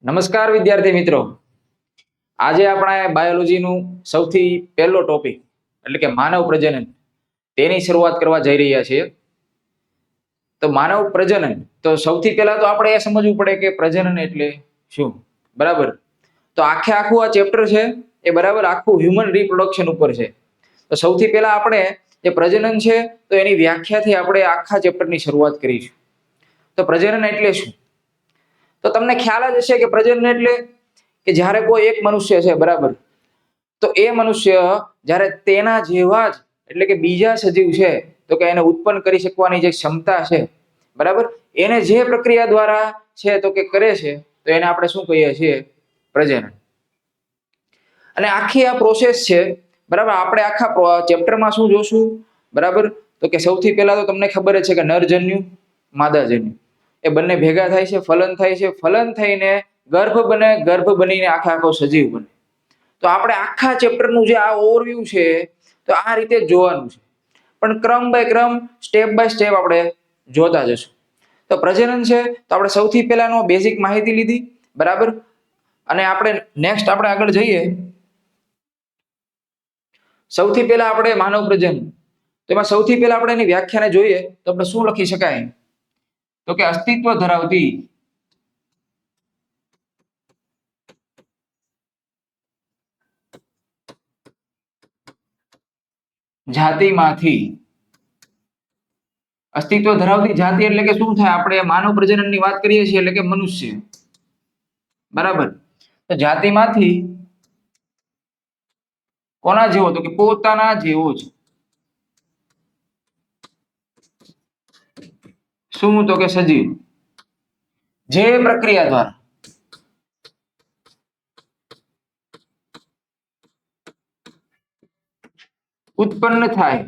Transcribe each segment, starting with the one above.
નમસ્કાર વિદ્યાર્થી મિત્રો, આજે આપણે બાયોલોજીનું સૌથી પહેલો ટોપિક એટલે કે માનવ પ્રજનન તેની શરૂઆત કરવા જઈ રહ્યા છીએ. તો માનવ પ્રજનન, તો સૌથી પહેલા તો આપણે એ સમજવું પડે કે પ્રજનન એટલે શું. બરાબર, તો આખું આ ચેપ્ટર છે એ બરાબર આખું હ્યુમન રિપ્રોડક્શન ઉપર છે. તો સૌથી પહેલા આપણે જે પ્રજનન છે તો એની વ્યાખ્યાથી આપણે આખા ચેપ્ટરની શરૂઆત કરીશું. તો પ્રજનન એટલે શું? તો તમને ખ્યાલ જ હશે કે પ્રજનન એટલે કે જ્યારે કોઈ એક મનુષ્ય છે, બરાબર, તો એ મનુષ્ય જ્યારે તેના જેવા જ એટલે કે બીજા સજીવ છે તો કે એને ઉત્પન્ન કરી શકવાની જે ક્ષમતા છે, બરાબર, એને જે પ્રક્રિયા દ્વારા છે તો કે કરે છે, તો એને આપણે શું કહીએ છીએ? પ્રજનન. અને આખી આ પ્રોસેસ છે, બરાબર. આપણે આખા ચેપ્ટરમાં શું જોશું? બરાબર, તો કે સૌથી પહેલા તો તમને ખબર જ છે કે નરજન્યુ, માદાજન્યુ એ બંને ભેગા થાય છે, ફલન થાય છે, ફલન થઈને ગર્ભ બને, ગર્ભ બનીને આખો સજીવ બને. તો આપણે આખા ચેપ્ટરનું જે આ ઓવરવ્યુ છે તો આ રીતે જ જોવાનું છે, પણ ક્રમ બાય ક્રમ, સ્ટેપ બાય સ્ટેપ આપણે જોતા જશું. તો પ્રજનન છે તો આપણે સૌથી પહેલાનો બેઝિક માહિતી લીધી, બરાબર. અને આપણે નેક્સ્ટ આપણે આગળ જઈએ. સૌથી પહેલા આપણે માનવ પ્રજનન, તો એમાં સૌથી પહેલા આપણે એની વ્યાખ્યાને જોઈએ તો આપણે શું લખી શકાય? તો કે અસ્તિત્વ ધરાવતી જાતિમાંથી, અસ્તિત્વ ધરાવતી જાતિ એટલે કે શું થાય? આપણે માનવ પ્રજનનની વાત કરીએ છીએ એટલે કે મનુષ્ય, બરાબર. તો જાતિમાંથી કોના જેવો? તો કે પોતાના જેવો જ. શું? તો કે સજીવ. જે પ્રક્રિયા દ્વારા ઉત્પન્ન થાય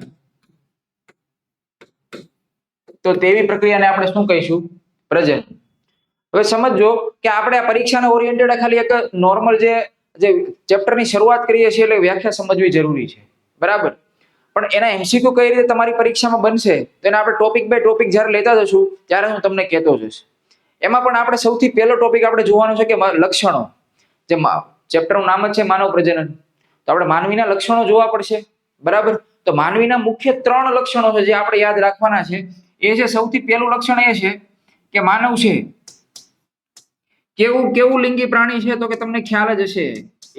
તો તેવી પ્રક્રિયાને આપણે શું કહીશું? પ્રજનન. હવે સમજો કે આપણે આ પરીક્ષાના ઓરિએન્ટેડ ખાલી એક નોર્મલ જે ચેપ્ટરની શરૂઆત કરીએ છીએ એટલે વ્યાખ્યા સમજવી જરૂરી છે, બરાબર. પણ એના એમસીક્યુ કઈ રીતે તમારી પરીક્ષામાં બનશે તો એને આપણે ટોપિક બાય ટોપિક જ્યારે લેતા જશું ત્યારે હું તમને કહેતો જઈશ. એમાં પણ આપણે સૌથી પહેલો ટોપિક આપણે જોવાનો છે કે લક્ષણો. જે ચેપ્ટરનું નામ જ છે માનવ પ્રજનન, તો આપણે માનવીના લક્ષણો જોવા પડશે, બરાબર. તો માનવીના મુખ્ય 3 લક્ષણો છે જે આપણે યાદ રાખવાના છે. એ છે, સૌથી પહેલું લક્ષણ એ છે કે માનવ છે કેવું લિંગી પ્રાણી છે? તો કે તમને ખ્યાલ જ હશે,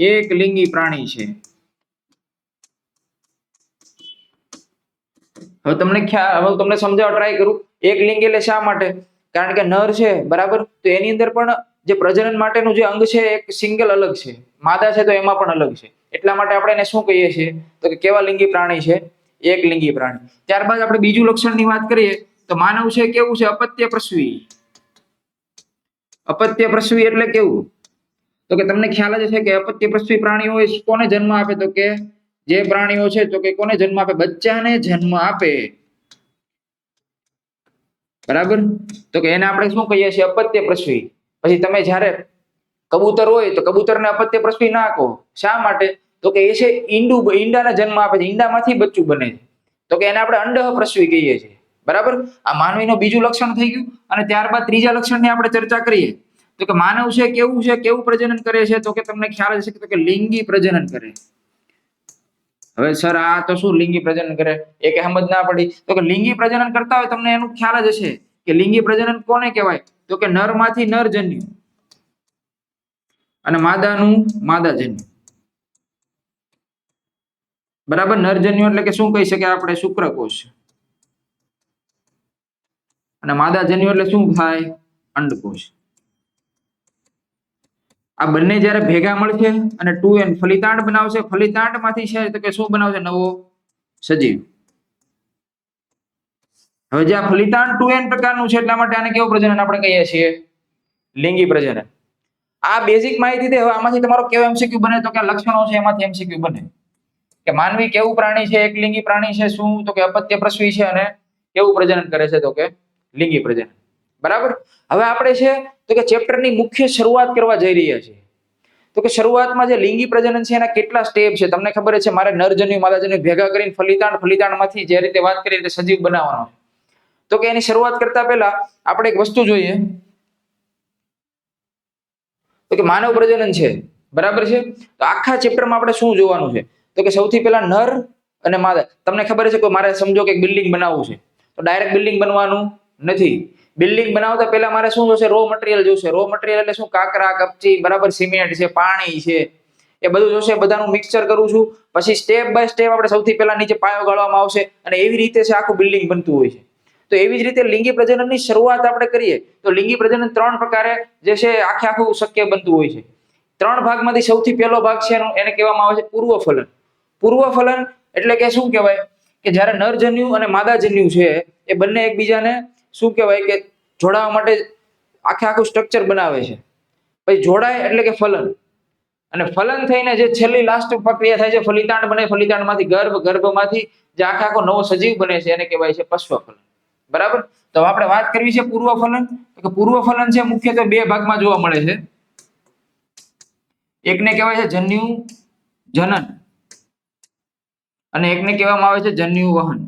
એક લિંગી પ્રાણી છે. હવે તમને સમજાવવા ટ્રાય કરું. એક લિંગ એટલે શા માટે? કારણ કે નર છે, બરાબર, તો એની અંદર પણ જે પ્રજનન માટેનું જે અંગ છે એક સિંગલ અલગ છે, માદા છે તો એમાં પણ અલગ છે. એટલા માટે આપણે એને શું કહીએ છીએ? તો કે કેવા લિંગી પ્રાણી છે? એક લિંગી પ્રાણી. ત્યારબાદ આપણે બીજું લક્ષણની વાત કરીએ તો માનવ છે કેવું છે? અપત્ય પ્રસવી. અપત્ય પ્રસવી એટલે કેવું? તો કે તમને ખ્યાલ જ છે કે અપત્ય પ્રસવી પ્રાણીઓ કોને જન્મ આપે? તો કે જે પ્રાણીઓ છે તો કે કોને જન્મ આપે? બચ્ચાને જન્મ આપે, બરાબર. તો કે એને આપણે શું કહીએ છીએ? અપત્ય પ્રસવી. પછી તમે જ્યારે કબૂતર હોય તો કબૂતરને અપત્ય પ્રસવી ના કહો. શા માટે? તો કે એ છે ઈંડાને જન્મ આપે છે, ઈંડામાંથી બચ્ચું બને છે, તો કે એને આપણે અંડઃ પ્રસવી કહીએ છીએ, બરાબર. આ માનવીનું બીજું લક્ષણ થઈ ગયું. અને ત્યારબાદ ત્રીજા લક્ષણની આપણે ચર્ચા કરીએ તો કે માનવ છે કેવું પ્રજનન કરે છે? તો કે તમને ખ્યાલ હશે કે લિંગી પ્રજનન કરે. હવે સર આ તો શું લિંગી પ્રજનન કરે? એ કે સમજ ના પડી. તો કે લિંગી પ્રજનન કરતા હોય તમને એનું ખ્યાલ જ હશે કે લિંગી પ્રજનન કોને કહેવાય? તો કે નરમાંથી નરજન્યુ અને માદાનું માદાજન્યુ, બરાબર. નરજન્યુ એટલે કે શું કહી શકાય આપણે? શુક્રકોષ. અને માદાજન્યુ એટલે શું થાય? અંડકોષ. આ બંને જ્યારે ભેગા મળશે અને 2n ફલિતાંડ બનાવશે, ફલિતાંડમાંથી છે તો કે શું બનાવશે? નવો સજીવ. હવે જે આ ફલિતાંડ 2n પ્રકારનું છે એટલા માટે આને કેવું પ્રજનન આપણે કહીએ છીએ? લિંગી પ્રજનન. આ બેઝિક માહિતી છે. હવે આમાંથી તમારો કેવો એમસીક્યુ બને? તો કે લક્ષણો છે એમાંથી એમસીક્યુ બને કે માનવી કેવું પ્રાણી છે? એક લિંગી પ્રાણી છે. શું? તો કે અપત્ય પ્રસવી છે અને કેવું પ્રજનન કરે છે? તો કે લિંગી પ્રજનન, બરાબર. હવે આપણે છે તો કે ચેપ્ટરની મુખ્ય શરૂઆત કરવા જઈ રહ્યા છીએ. તો કે શરૂઆતમાં જે લિંગી પ્રજનન છે એના કેટલા સ્ટેપ છે તમને ખબર છે? મારે નરજન્યુ માદાજન્યુ ભેગા કરીને ફલિતાંડમાંથી જે રીતે વાત કરી રીતે સજીવ બનાવવાનો. તો કે એની શરૂઆત કરતા પહેલા આપણે એક વસ્તુ જોઈએ. તો કે માનવ પ્રજનન છે, બરાબર છે. તો આખા ચેપ્ટરમાં આપણે શું જોવાનું છે? તો કે સૌથી પહેલા નર અને માદા. તમને ખબર છે કે મારે સમજો કે બિલ્ડિંગ બનાવવું છે, તો ડાયરેક્ટ બિલ્ડિંગ બનવાનું નથી. બિલ્ડિંગ બનાવતા પહેલા મારે શું જોશે? રો મટીરિયલ જોશે. રો મટીરિયલ એટલે શું? કાકરા, કપચી, બરાબર, સિમેન્ટ છે, પાણી છે, એ બધું જોશે. બધાનું મિક્સચર કરું છું. પછી સ્ટેપ બાય સ્ટેપ આપણે સૌથી પહેલા નીચે પાયો ગાળવામાં આવશે અને એવી રીતે છે આખું બિલ્ડિંગ બનતું હોય છે. તો એવી જ રીતે લિંગી પ્રજનનની શરૂઆત આપણે કરીએ તો લિંગી પ્રજનન 3 પ્રકારે જે છે આખું શક્ય બનતું હોય છે. 3 ભાગમાંથી સૌથી પહેલો ભાગ છે એને કહેવામાં આવે છે પૂર્વફલન. પૂર્વફલન એટલે કે શું કહેવાય? કે જ્યારે નરજન્યુ અને માદાજન્યુ છે એ બંને એકબીજાને શું કહેવાય કે જોડાવા માટે આખું સ્ટ્રક્ચર બનાવે છે. પછી જોડાય એટલે કે ફલન. અને ફલન થઈને જે છેલ્લી લાસ્ટ પ્રક્રિયા થાય છે ફલિતાંડ બને. ફલિતાંડમાંથી ગર્ભ, ગર્ભમાંથી જે આખો નવો સજીવ બને છે એને કહેવાય છે પશ્વફલન. બરાબર. તો આપણે વાત કરવી છે પૂર્વફલન. તો પૂર્વફલન છે મુખ્યત્વે 2 ભાગમાં જોવા મળે છે. એકને કહેવાય છે જન્યુ જનન અને એકને કહેવામાં આવે છે જન્યુ વહન.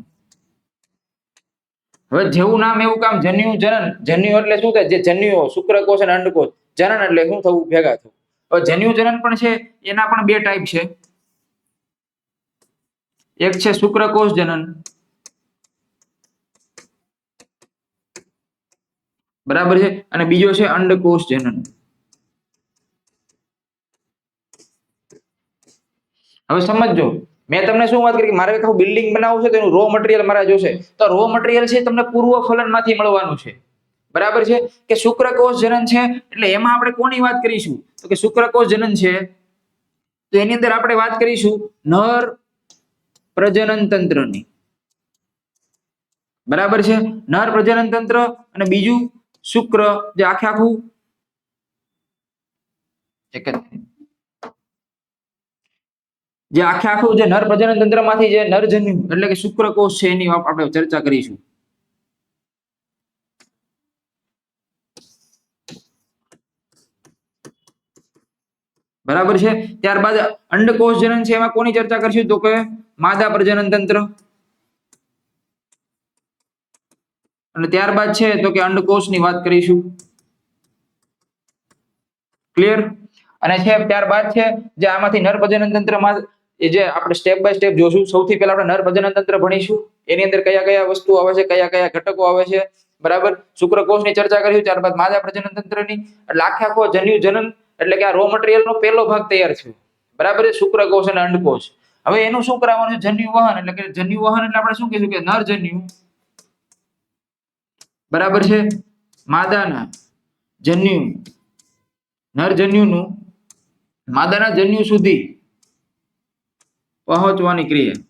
હવે જેવું નામ એવું કામ. જન્યુ જનન. જન્યુ એટલે શું થાય? જે જન્યુઓ શુક્રકોષ અને અંડકોષ. જનન એટલે શું થવું? ભેગા થવું. હવે જન્યુ જનન પણ છે, એના પણ 2 ટાઈપ છે. એક છે શુક્રકોષ જનન, બરાબર છે, અને બીજો છે અંડકોષ જનન. હવે સમજો, મેં તમને શું વાત કરી કે મારે આખું બિલ્ડિંગ બનાવવું છે તો એનું રો મટીરિયલ મારે જોશે. તો રો મટીરિયલ છે તમને પૂર્વફલનમાંથી મળવાનું છે. બરાબર છે. કે શુક્રકોષ જનન છે એટલે એમાં આપણે કોની વાત કરીશું? તો કે શુક્રકોષ જનન છે તો એની અંદર આપણે વાત કરીશું નર પ્રજનન તંત્રની. બરાબર છે. નર પ્રજનન તંત્ર અને બીજું શુક્ર જે આખું જે આખું જે નર પ્રજનન તંત્રમાંથી જે નરજન્યુ એટલે કે શુક્રકોષ છે એની આપણે ચર્ચા કરીશું. બરાબર છે. ત્યારબાદ અંડકોષ જનન છે એમાં કોની ચર્ચા કરીશું? તો કે માદા પ્રજનન તંત્ર. અને ત્યારબાદ છે તો કે અંડકોષની વાત કરીશું. ક્લિયર? અને છે ત્યારબાદ છે જે આમાંથી નર પ્રજનન તંત્રમાં એ જે આપણે સ્ટેપ બાય સ્ટેપ જોશું. સૌથી પહેલા આપણે નર પ્રજનન તંત્ર ભણીશું. એની અંદર કયા કયા વસ્તુઓ આવે છે, કયા કયા ઘટકો આવે છે, બરાબર. શુક્રકોષની ચર્ચા કરીશું. ત્યારબાદ માદા પ્રજનન તંત્રની. એટલે આખો જન્યુ જનન એટલે કે આ રો મટીરિયલનો પહેલો ભાગ તૈયાર છે. બરાબર છે. શુક્રકોષ અને અંડકોષ. હવે એનું શું કરાવવાનું છે? જન્યુ વહન. એટલે કે જન્યુ વહન એટલે આપણે શું કહીશું કે નરજન્યુ, બરાબર છે, માદાના જન્યુ, નરજન્યુનું માદાના જન્યુ સુધી પહોંચવાની ક્રિયા.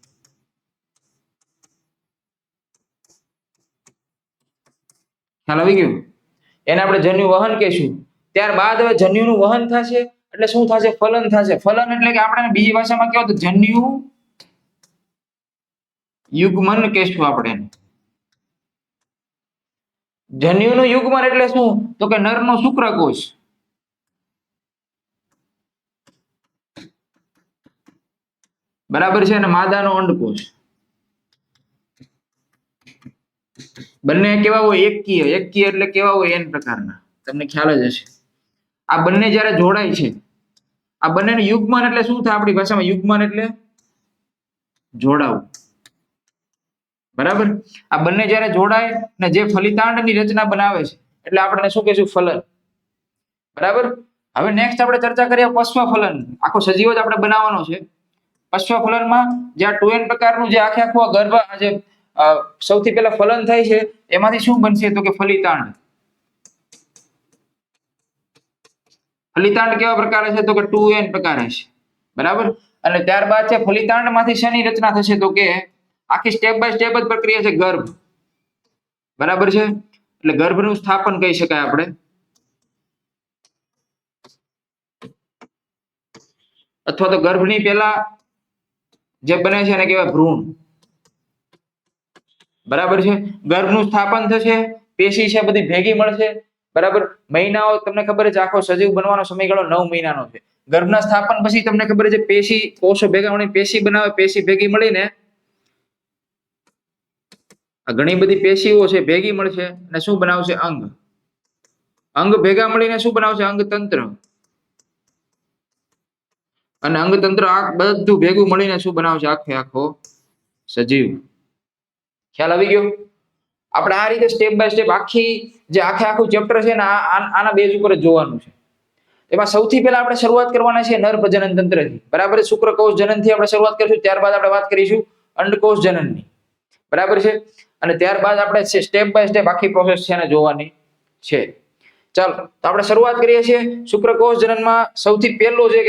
ખ્યાલ આવી ગયો? એને આપણે જન્યુ વહન કહીશું. ત્યારબાદ હવે જન્યુનું વહન થશે એટલે શું થશે? ફલન થશે. ફલન એટલે કે આપણે બીજી ભાષામાં કહેવાય તો જન્યુ યુગ્મન કહીશું આપણે. જન્યુનું યુગ્મન એટલે શું? તો કે નરનો શુક્રકોષ, બરાબર છે, અને માદાનો અંડકોષ. બંને કેવા હોય? એકકીય. એકકીય એટલે કેવા હોય? એન પ્રકારના. તમને ખ્યાલ જ હશે. આ બંને જ્યારે જોડાય છે, આ બંનેનું યુગ્મન એટલે શું થાય? આપણી ભાષામાં યુગ્મન એટલે જોડાવું. બરાબર. આ બંને જ્યારે જોડાય ને જે ફલિતાંડની રચના બનાવે છે એટલે આપણે શું કહીશું? ફલન. બરાબર. હવે નેક્સ્ટ આપણે ચર્ચા કરીએ પશ્વફલન. આખો સજીવ જ આપણે બનાવવાનો છે. પશ્વફલનમાં જે આ 2n પ્રકારનું જે આખું ગર્ભ જે સૌથી પહેલા ફલન થાય છે એમાંથી શું બનશે? તો કે ફલિતાંડ. ફલિતાંડ કેવા પ્રકારે છે? તો કે 2n પ્રકારે છે. બરાબર. અને ત્યારબાદ છે ફલિતાંડમાંથી શેની રચના થશે? તો કે આખી સ્ટેપ બાય સ્ટેપ જ પ્રક્રિયા છે ગર્ભ. બરાબર છે. એટલે ગર્ભનું સ્થાપન કહી શકાય આપણે. અથવા તો ગર્ભની પહેલા જે બને છે એને કહેવાય ભ્રૂણ. બરાબર છે. ગર્ભનું સ્થાપન થશે, પેશી છે બધી ભેગી મળશે. બરાબર. મહિનાઓ તમને ખબર છે આખો સજીવ બનવાનો સમયગાળો 9 મહિનાનો છે. ગર્ભના સ્થાપન પછી તમને ખબર છે પેશી કોષો ભેગા મળી પેશી બનાવે. પેશી ભેગી મળીને ઘણી બધી પેશીઓ છે ભેગી મળશે અને શું બનાવશે? અંગ. અંગ ભેગા મળીને શું બનાવશે? અંગતંત્ર. અને અંગતંત્ર આ બધું ભેગું મળીને શું બનાવશે? આખે આખો સજીવ. ખ્યાલ આવી ગયો? આપણે આ રીતે સ્ટેપ બાય સ્ટેપ આખી જે આખે આખું ચેપ્ટર છે ને આના બેઝ ઉપર જ જોવાનું છે. એમાં સૌથી પહેલા આપણે શરૂઆત કરવાના છે નર પ્રજનન તંત્રથી. બરાબર? શુક્રકોષ જનનથી આપણે શરૂઆત કરીશું, ત્યારબાદ આપણે વાત કરીશું અંડકોષ જનનની. બરાબર છે? અને ત્યારબાદ આપણે સ્ટેપ બાય સ્ટેપ આખી પ્રોસેસ છે ને જોવાની છે. ચાલો, તો આપણે શરૂઆત કરીએ છીએ શુક્રકોષ જનનમાં. સૌથી પહેલો જે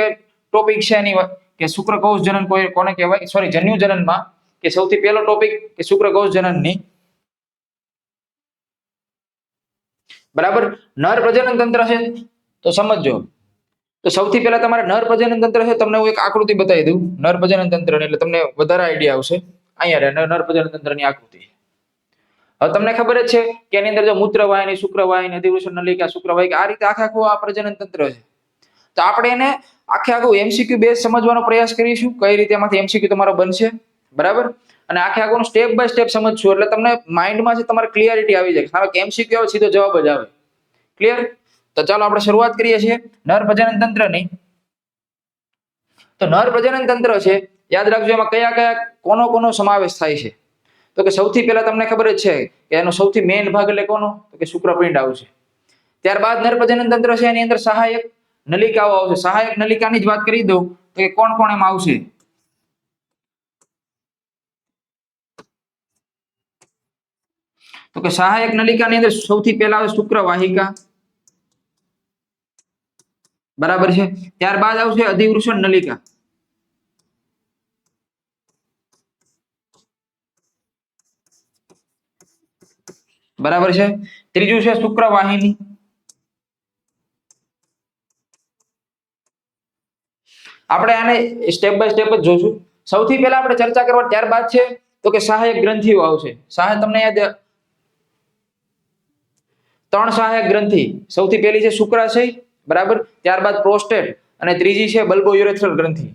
ટોપિક છે એની કે શુક્રકોષ જનન કોને કહેવાય? સોરી, જન્યુ જનનમાં કે સૌથી પહેલો ટોપિક કે શુક્રકોષ જનનની. બરાબર? નર પ્રજનન તંત્ર છે તો સમજો. તો સૌથી પહેલા તમારે નર પ્રજનન તંત્ર છે, તમને હું એક આકૃતિ બતાવી દઉં નર પ્રજનન તંત્ર, એટલે તમને વધારે આઈડિયા આવશે. અહીંયા નર પ્રજનન તંત્રની આકૃતિ. હવે તમને ખબર જ છે કે એની અંદર જો મૂત્રવાહિની, શુક્રવાહિની, અધિવૃષણ નલિકા, શુક્રવાહિકા, આ રીતે આખું આ પ્રજનન તંત્ર છે. તો આપણે એને આખે આખું એમસીક્યુ બેઝ સમજવાનો પ્રયાસ કરીશું, કઈ રીતે એમાંથી એમસીક્યુ તમારો બનશે. બરાબર? અને આખે આખું સ્ટેપ બાય સ્ટેપ સમજશું એટલે તમને માઇન્ડમાં છે તમારે ક્લિયરિટી આવી જાય. હવે એમસીક્યુ આવે સીધો જવાબ જ આવે. ક્લિયર? તો ચાલો આપણે શરૂઆત કરીએ છીએ નર પ્રજનન તંત્રની. તો નર પ્રજનન તંત્ર છે, યાદ રાખજો એમાં કયા કયા કોનો સમાવેશ થાય છે. તો કે સૌથી પહેલા તમને ખબર જ છે કે એનો સૌથી મેઇન ભાગ એટલે કોનો? તો કે શુક્રપિંડ આવશે. ત્યારબાદ નર પ્રજનન તંત્ર છે એની અંદર સહાયક નલિકાઓ આવશે. સહાયક નલિકાની જ વાત કરી દઉં તો કે કોણ એમાં આવશે? તો કે સહાયક નલિકાની અંદર સૌથી પહેલા આવે શુક્રવાહિકા. બરાબર છે? ત્યારબાદ આવશે અધિવૃષણ નલિકા. બરાબર છે? ત્રીજું છે શુક્રવાહિની. આપણે આને સ્ટેપ બાય સ્ટેપ જ જોશું. સૌથી પહેલા આપણે ચર્ચા કરવા ત્યારબાદ છે તો કે સહાયક ગ્રંથિઓ આવશે. સહાયક તમને યાદ, 3 સહાયક ગ્રંથિ. સૌથી પહેલી છે શુક્રાશય. બરાબર? ત્યારબાદ પ્રોસ્ટેટ અને ત્રીજી છે બલ્બોયુરેથ્રલ ગ્રંથિ.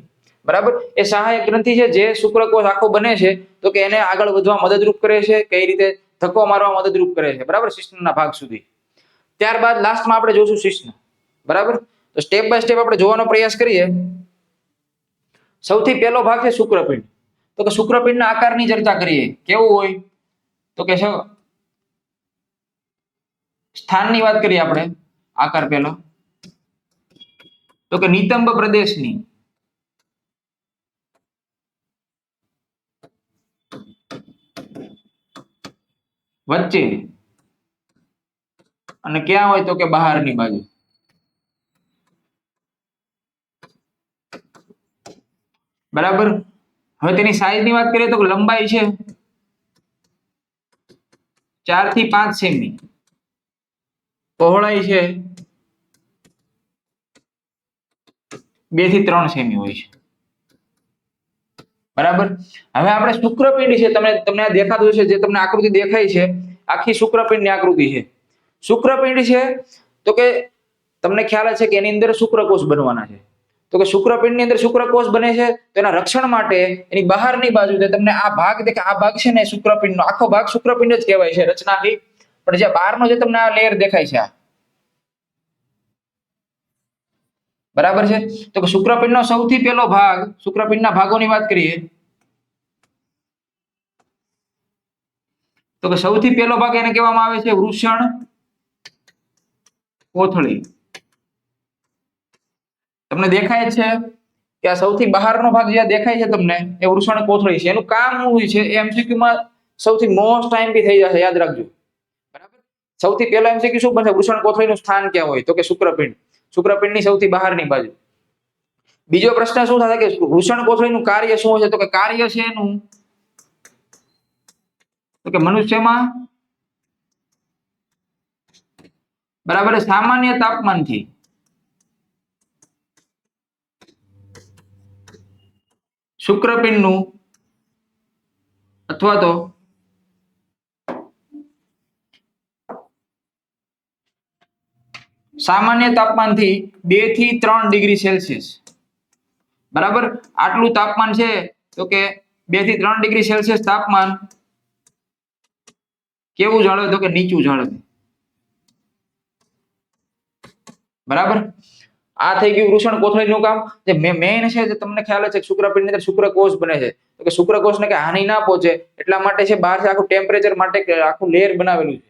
બરાબર? એ સહાયક ગ્રંથિ છે જે શુક્રકોષ આખો બને છે તો કે એને આગળ વધવા મદદરૂપ કરે છે. કઈ રીતે? ધક્કો મારવા મદદરૂપ કરે છે. બરાબર? શિશ્નના ભાગ સુધી. ત્યારબાદ લાસ્ટમાં આપણે જોશું શિશ્ન. બરાબર? તો સ્ટેપ બાય સ્ટેપ આપણે જોવાનો પ્રયાસ કરીએ. સૌથી પહેલો ભાગ છે શુક્રપિંડ. તો કે શુક્રપિંડના આકારની ચર્ચા કરીએ. કેવું હોય? તો કે સ્થાનની વાત કરીએ આપણે. આકાર પહેલો તો કે નિતંબ પ્રદેશની વચ્ચે અને ક્યાં હોય? તો કે બહારની બાજુ. બરાબર? હવે તેની સાઈઝની વાત કરીએ તો લંબાઈ છે 4 થી 5 સેમી. પહોળાઈ છે 2 થી 3 સેમી હોય છે. બરાબર? હવે આપણે શુક્રપિંડ છે, તમને આ દેખાતું છે, જે તમને આકૃતિ દેખાય છે આખી શુક્રપિંડની આકૃતિ છે. શુક્રપિંડ છે તો કે તમને ખ્યાલ છે કે એની અંદર શુક્રકોષ બનવાના છે. તો કે શુક્રપિંડની અંદર શુક્રકોષ બને છે તો એના રક્ષણ માટે એની બહારની બાજુ તમને આ ભાગ દેખાય, આ ભાગ છે ને શુક્રપિંડનો આખો ભાગ શુક્રપિંડ જ કહેવાય છે રચનાથી. પણ જે બહારનો જે તમને આ લેયર દેખાય છે, બરાબર છે? તો કે શુક્રપિંડનો સૌથી પહેલો ભાગ, શુક્રપિંડના ભાગોની વાત કરીએ તો કે સૌથી પહેલો ભાગ એને કહેવામાં આવે છે વૃષણ કોથળી. તમને દેખાય છે કે આ સૌથી બહારનો ભાગ જે દેખાય છે તમને એ વૃષણ કોથળી છે. એનું કામ શું છે એ એમસીક્યુ માં સૌથી મોસ્ટ ટાઈમ બી થઈ જશે, યાદ રાખજો. બરાબર? સૌથી પહેલા એમસીક્યુ શું બનશે? વૃષણ કોથળીનું સ્થાન ક્યાં હોય? તો કે શુક્રપિંડ. શુક્રપિંડની સૌથી બહારની બાજુ. બીજો પ્રશ્ન શું થાય કે વૃષણ કોથળીનું કાર્ય શું છે? તો કે કાર્ય છે એનું તો કે મનુષ્યમાં બરાબર સામાન્ય તાપમાનથી શુક્રપિંડનું અથવા તો સામાન્ય તાપમાનથી 2 થી 3 ડિગ્રી સેલ્સિયસ. બરાબર? આટલું તાપમાન છે તો કે 2 થી 3 ડિગ્રી સેલ્સિયસ તાપમાન કેવું જાળવે? તો કે નીચું જાળવે. બરાબર? આ થઈ ગયું વૃષણ કોથળીનું કામ. જે મેઇન છે, જે તમને ખ્યાલ છે શુક્રપિંડની અંદર શુક્રકોષ બને છે, તો કે શુક્રકોષને કે હાનિ ના પહોંચે એટલા માટે છે બહાર આખું ટેમ્પરેચર માટે આખું લેયર બનાવેલું છે,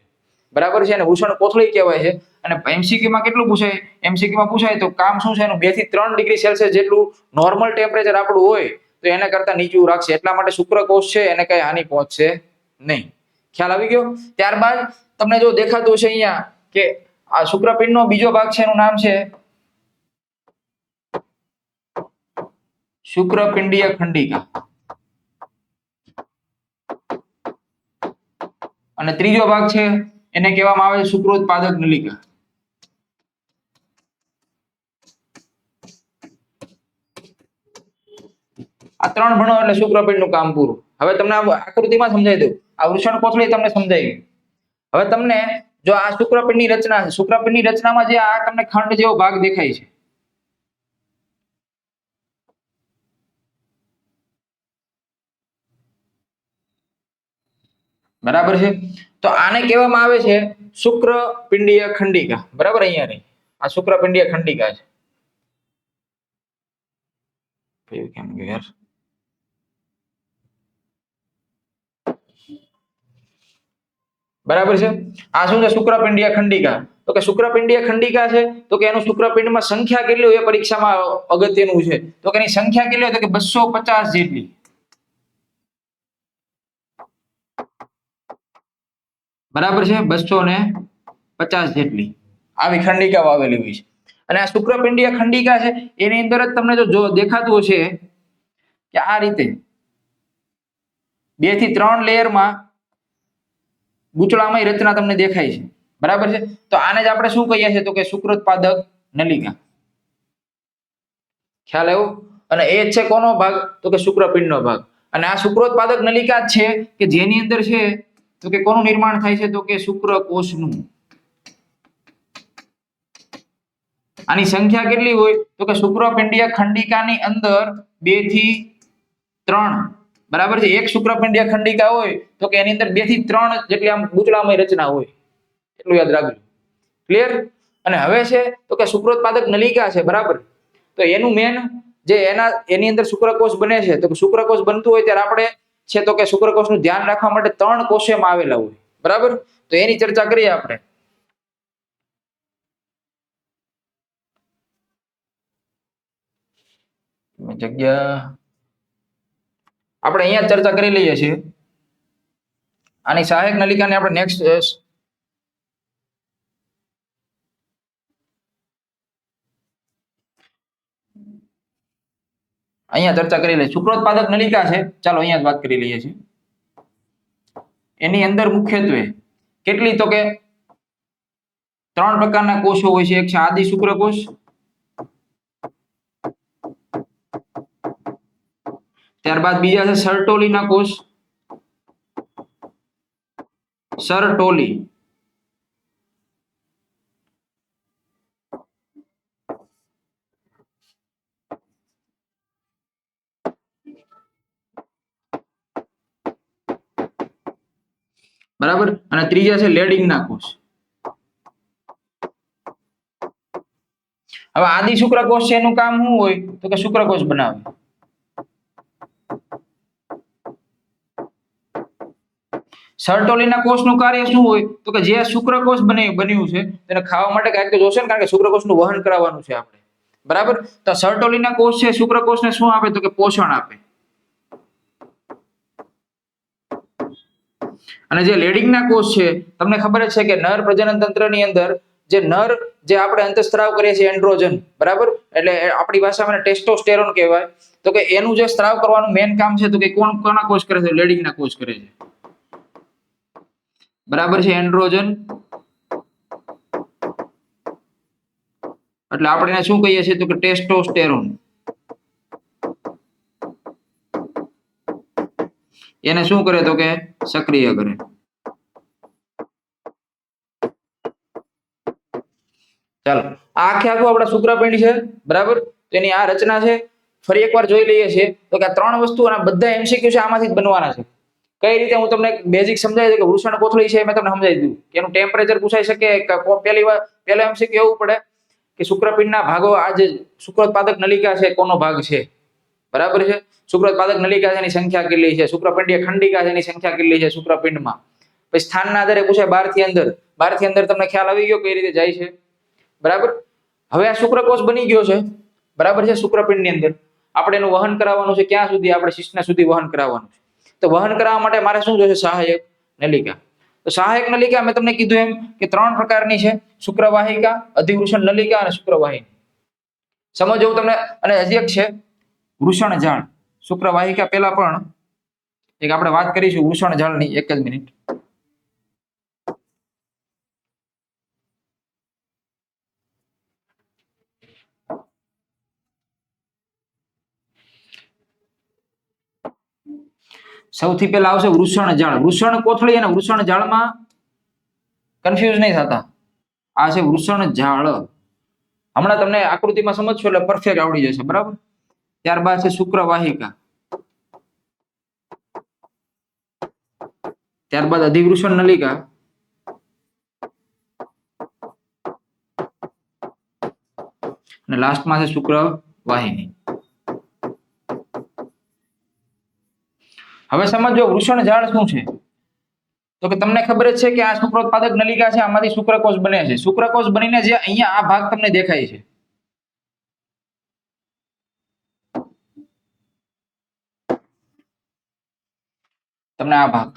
બરાબર છે. અને વૃષણ કોથળી કહેવાય છે. અને એમસીક્યુ માં કેટલું પૂછાય, એમસીક્યુ માં પૂછાય તો કામ શું છે એનું 2 થી 3 ડિગ્રી સેલ્સિયસ જેટલું નોર્મલ ટેમ્પરેચર આપણું હોય તો એને કરતા નીચું રાખશે, એટલા માટે શુક્રકોષ છે એને કઈ હાનિ પહોંચશે નહીં. ખ્યાલ આવી ગયો. ત્યારબાદ તમને જો દેખાતું હશે અહીંયા કે આ શુક્રપિંડનો બીજો ભાગ છે એનું નામ છે શુક્રપિંડીય ખંડિકા, અને ત્રીજો ભાગ છે એને કહેવામાં આવે છે શુક્રોત્પાદક નલિકા. આ 3 ભણો એટલે શુક્રપિંડનું કામ પૂરું. હવે તમને આકૃતિમાં સમજાવી દઉં. આ વૃષણ કોથળી તમને સમજાઈ ગઈ. હવે તમને જો આ શુક્રપિંડની રચના છે, શુક્રપિંડની રચનામાં જે આ તમને ખંડ જેવો ભાગ દેખાય છે, બરાબર છે, તો આને કહેવામાં આવે છે શુક્રપિંડીય ખંડિકા. બરાબર, અહીંયા રહી આ શુક્રપિંડીય ખંડિકા છે. કેમ ગયું યાર? બરાબર છે. આ શું છે? શુક્રપિંડીય ખંડિકા. તો કે શુક્રપિંડીય ખંડિકા છે તો કે એનું શુક્રપિંડમાં સંખ્યા કેટલી હોય પરીક્ષામાં અગત્યનું છે. તો કે એની સંખ્યા કેટલી હોય તો કે 250 જેટલી. બરાબર છે, 250 જેટલી આવી ખંડિકાઓ આવેલી હોય છે. અને આ શુક્રપિંડીય ખંડિકા છે એની અંદર જ તમને જો દેખાતું હશે કે આ રીતે 2 થી 3 લેયરમાં ગૂંચળામય રચના તમને દેખાય છે. બરાબર છે. તો આને જ આપણે શું કહીએ છીએ તો કે શુક્રોત્પાદક નલિકા. ખ્યાલ આવ્યો? અને એ જ છે કોનો ભાગ તો કે શુક્રપિંડનો ભાગ. અને આ શુક્રોત્પાદક નલિકા જ છે કે જેની અંદર છે તો કે કોનું નિર્માણ થાય છે તો કે શુક્રકોષનું. આની સંખ્યા કેટલી હોય તો કે શુક્રપિંડીય ખંડિકાની અંદર 2 થી 3, બરાબર છે, એક શુક્રપિંડીય ખંડિકા હોય તો કે એની અંદર 2 થી 3 જેટલી આમ ગૂંચળામય રચના હોય, એટલું યાદ રાખજો. ક્લિયર? અને હવે છે તો કે શુક્રોત્પાદક નલિકા છે, બરાબર, તો એનું મેન જે એની અંદર શુક્રકોષ બને છે, તો શુક્રકોષ બનતું હોય ત્યારે આપણે છે તો કે શુક્રકોષનું ધ્યાન રાખવા માટે 3 કોષેમાં આવેલા હોય. બરાબર, તો એની ચર્ચા કરીએ આપણે. જગ્યા આપણે અહીંયા ચર્ચા કરી લઈએ છીએ. આની સહાયક નલિકાને આપણે નેક્સ્ટ અહીંયા ચર્ચા કરી લઈએ. શુક્રોત્પાદક નલિકા છે, ચાલો અહીંયા જ વાત કરી લઈએ છીએ. એની અંદર મુખ્યત્વે કેટલી તો કે 3 પ્રકારના કોષો હોય છે. એક છે આદિ શુક્રકોષ, ત્યારબાદ બીજા છે સર્ટોલીના કોષ, સર્ટોલી, બરાબર, અને ત્રીજા છે લેડિંગના કોષ. હવે આદિ શુક્રકોષ છે એનું કામ શું હોય તો કે શુક્રકોષ બનાવે. સર્ટોલીના કોષનું કાર્ય શું હોય તો કે જે શુક્રકોષ બન્યું છે તેને ખાવા માટે કાંઈક તો જોશે ને, કારણ કે શુક્રકોષનું વહન કરાવવાનું છે આપણે. બરાબર, તો સર્ટોલીના કોષ છે શુક્રકોષને શું આપે તો કે પોષણ આપે. અને જે લેડિંગના કોષ છે તમને ખબર જ છે કે નર પ્રજનન તંત્રની અંદર જે નર જે આપણે અંતઃસ્ત્રાવ કરીએ છીએ એન્ડ્રોજન, બરાબર, એટલે આપણી ભાષામાં ટેસ્ટોસ્ટેરોન કહેવાય. તો કે એનું જે સ્ત્રાવ કરવાનું મેઇન કામ છે તો કે કોના કોષ કરે છે? લેડિંગના કોષ કરે છે. બરાબર છે, એન્ડ્રોજન એટલે આપણે એને શું કહીએ છીએ તો કે ટેસ્ટોસ્ટેરોન. એને શું કરે તો કે સક્રિય કરે. ચાલો, આ આખે આખું આપણા શુક્રપિંડ છે, બરાબર, તેની આ રચના છે. ફરી એકવાર જોઈ લઈએ છીએ તો કે આ 3 વસ્તુ અને બધા એમસીક્યુ છે આમાંથી જ બનવાના છે. કઈ રીતે હું તમને બેઝિક સમજાવી દઉં કે વૃષણ કોથળી છે મેં તમને સમજાવી દીધું કે એનું ટેમ્પરેચર પૂછાઈ શકે. પહેલો એમસીક્યુ એવું પડે કે શુક્રપિંડના ભાગો આ જે શુક્રોત્પાદક નલિકા છે કોનો ભાગ છે, બરાબર છે. શુક્રોત્પાદક નલિકા છે એની સંખ્યા કેટલી છે, શુક્રપિંડીય ખંડિકા છે એની સંખ્યા કેટલી છે શુક્રપિંડમાં. પછી સ્થાનના આધારે પૂછે બહારથી અંદર તમને ખ્યાલ આવી ગયો કઈ રીતે જાય છે, બરાબર. હવે આ શુક્રકોષ બની ગયો છે, બરાબર છે. શુક્રપિંડની અંદર આપણે એનું વહન કરાવવાનું છે, ક્યાં સુધી? આપણે શિશ્ન સુધી વહન કરાવવાનું છે. તો વહન કરાવવા માટે મારે શું જોશે? સહાયક નલિકા. તો સહાયક નલિકા મેં તમને કીધું એમ કે 3 પ્રકારની છે, શુક્રવાહિકા, અધિવૃષણ નલિકા અને શુક્રવાહિની. સમજો તમને. અને હજી એક છે વૃષણ જાળ. શુક્રવાહિકા પહેલા પણ એક આપણે વાત કરીશું વૃષણ જાળની. એક જ મિનિટ. સૌથી પહેલા આવશે વૃષણ જાળ. વૃષણ કોથળી અને વૃષણ જાળમાં કન્ફ્યુઝ નહીં થતા. આ છે વૃષણ જાળ. હમણાં તમને આકૃતિમાં સમજશો એટલે પરફેક્ટ આવડી જશે, બરાબર. ત્યારબાદ છે શુક્રવાહિકા, ત્યારબાદ અધિવૃષણ નલિકા, અને લાસ્ટમાં છે શુક્રવાહિની. હવે સમજો વૃષણ જાળ શું છે? તો કે તમને ખબર જ છે કે આ શુક્રોત્પાદક નલિકા છે, આમાંથી શુક્રકોષ બને છે. શુક્રકોષ બનીને જે અહીંયા આ ભાગ તમને દેખાય છે, તમને આ ભાગ,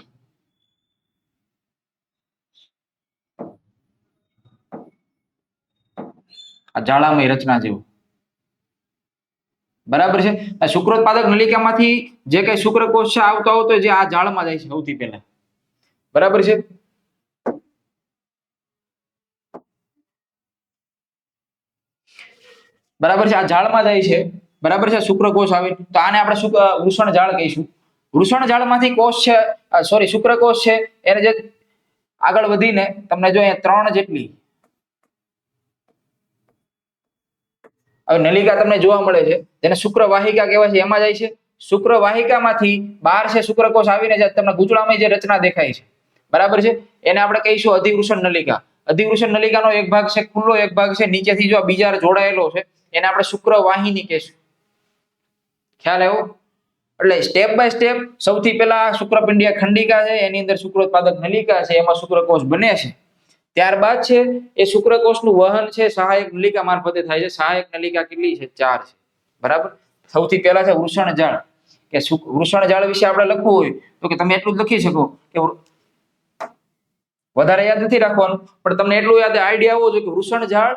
આ જાળામય રચના જેવું, બરાબર છે. આ શુક્રોત્પાદક નલિકામાંથી જે કઈ શુક્રકોષ છે આવતો જે આ જાળમાં જાય છે સૌથી પહેલા, બરાબર છે. બરાબર છે, આ જાળમાં જાય છે, બરાબર છે. શુક્રકોષ આવે તો આને આપણે વૃષણ જાળ કહીશું. વૃષણ જાળમાંથી કોષ છે, સોરી શુક્રકોષ છે, એને જે આગળ વધીને તમને જો અહીંયા 3 જેટલી હવે નલિકા તમને જોવા મળે છે, જેને શુક્રવાહિકા કહેવાય છે, એમાં જાય છે. શુક્રવાહિકામાંથી બહાર છે શુક્રકોષ આવીને જે તમને ગૂંચળામય જે રચના દેખાય છે, બરાબર છે, એને આપણે કહીશું અધિવૃષણ નલિકા. અધિવૃષણ નલિકાનો એક ભાગ છે ખુલ્લો, એક ભાગ છે નીચેથી જો બીજા જોડાયેલો છે, એને આપણે શુક્રવાહિની કહીશું. ખ્યાલ આવ્યો? એટલે સ્ટેપ બાય સ્ટેપ સૌથી પહેલા શુક્રપિંડીય ખંડિકા છે, એની અંદર શુક્રોત્પાદક નલિકા છે, એમાં શુક્રકોષ બને છે. ત્યારબાદ છે એ શુક્રકોષનું વહન છે સહાયક નલિકા મારફતે થાય છે. સહાયક નલિકા કેટલી છે? 4 છે, બરાબર. સૌથી પહેલા છે વૃષણ જાળ. કે વૃષણ જાળ વિશે આપણે લખવું હોય તો કે તમે એટલું જ લખી શકો કે વધારે યાદ નથી રાખવાનું, પણ તમને એટલું યાદ આઈડિયા આવવો જોઈએ કે વૃષણ જાળ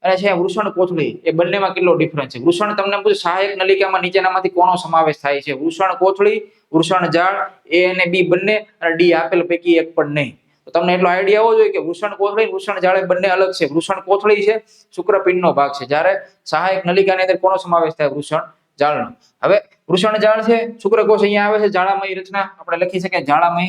અને છે વૃષણ કોથળી, એ બંનેમાં કેટલો ડિફરન્સ છે. વૃષણ તમને પૂછે સહાયક નલિકામાં નીચેનામાંથી કોનો સમાવેશ થાય છે? વૃષણ કોથળી, વૃષણ જાળ, એ અને બી બંને, અને ડી આપેલ પૈકી એક પણ નહીં. તો તમને એટલો આઈડિયા આવવો જોઈએ કે વૃષણ કોથળી વૃષણ જાળ બંને અલગ છે. વૃષણ કોથળી છે શુક્રપિંડનો ભાગ છે, જ્યારે સહાયક નલિકાની અંદર કોનો સમાવેશ થાય? વૃષણ જાળનો. હવે વૃષણ જાળ છે, શુક્રકોષ અહીંયા આવે છે, જાળામય રચના આપણે લખી શકીએ જાળામય.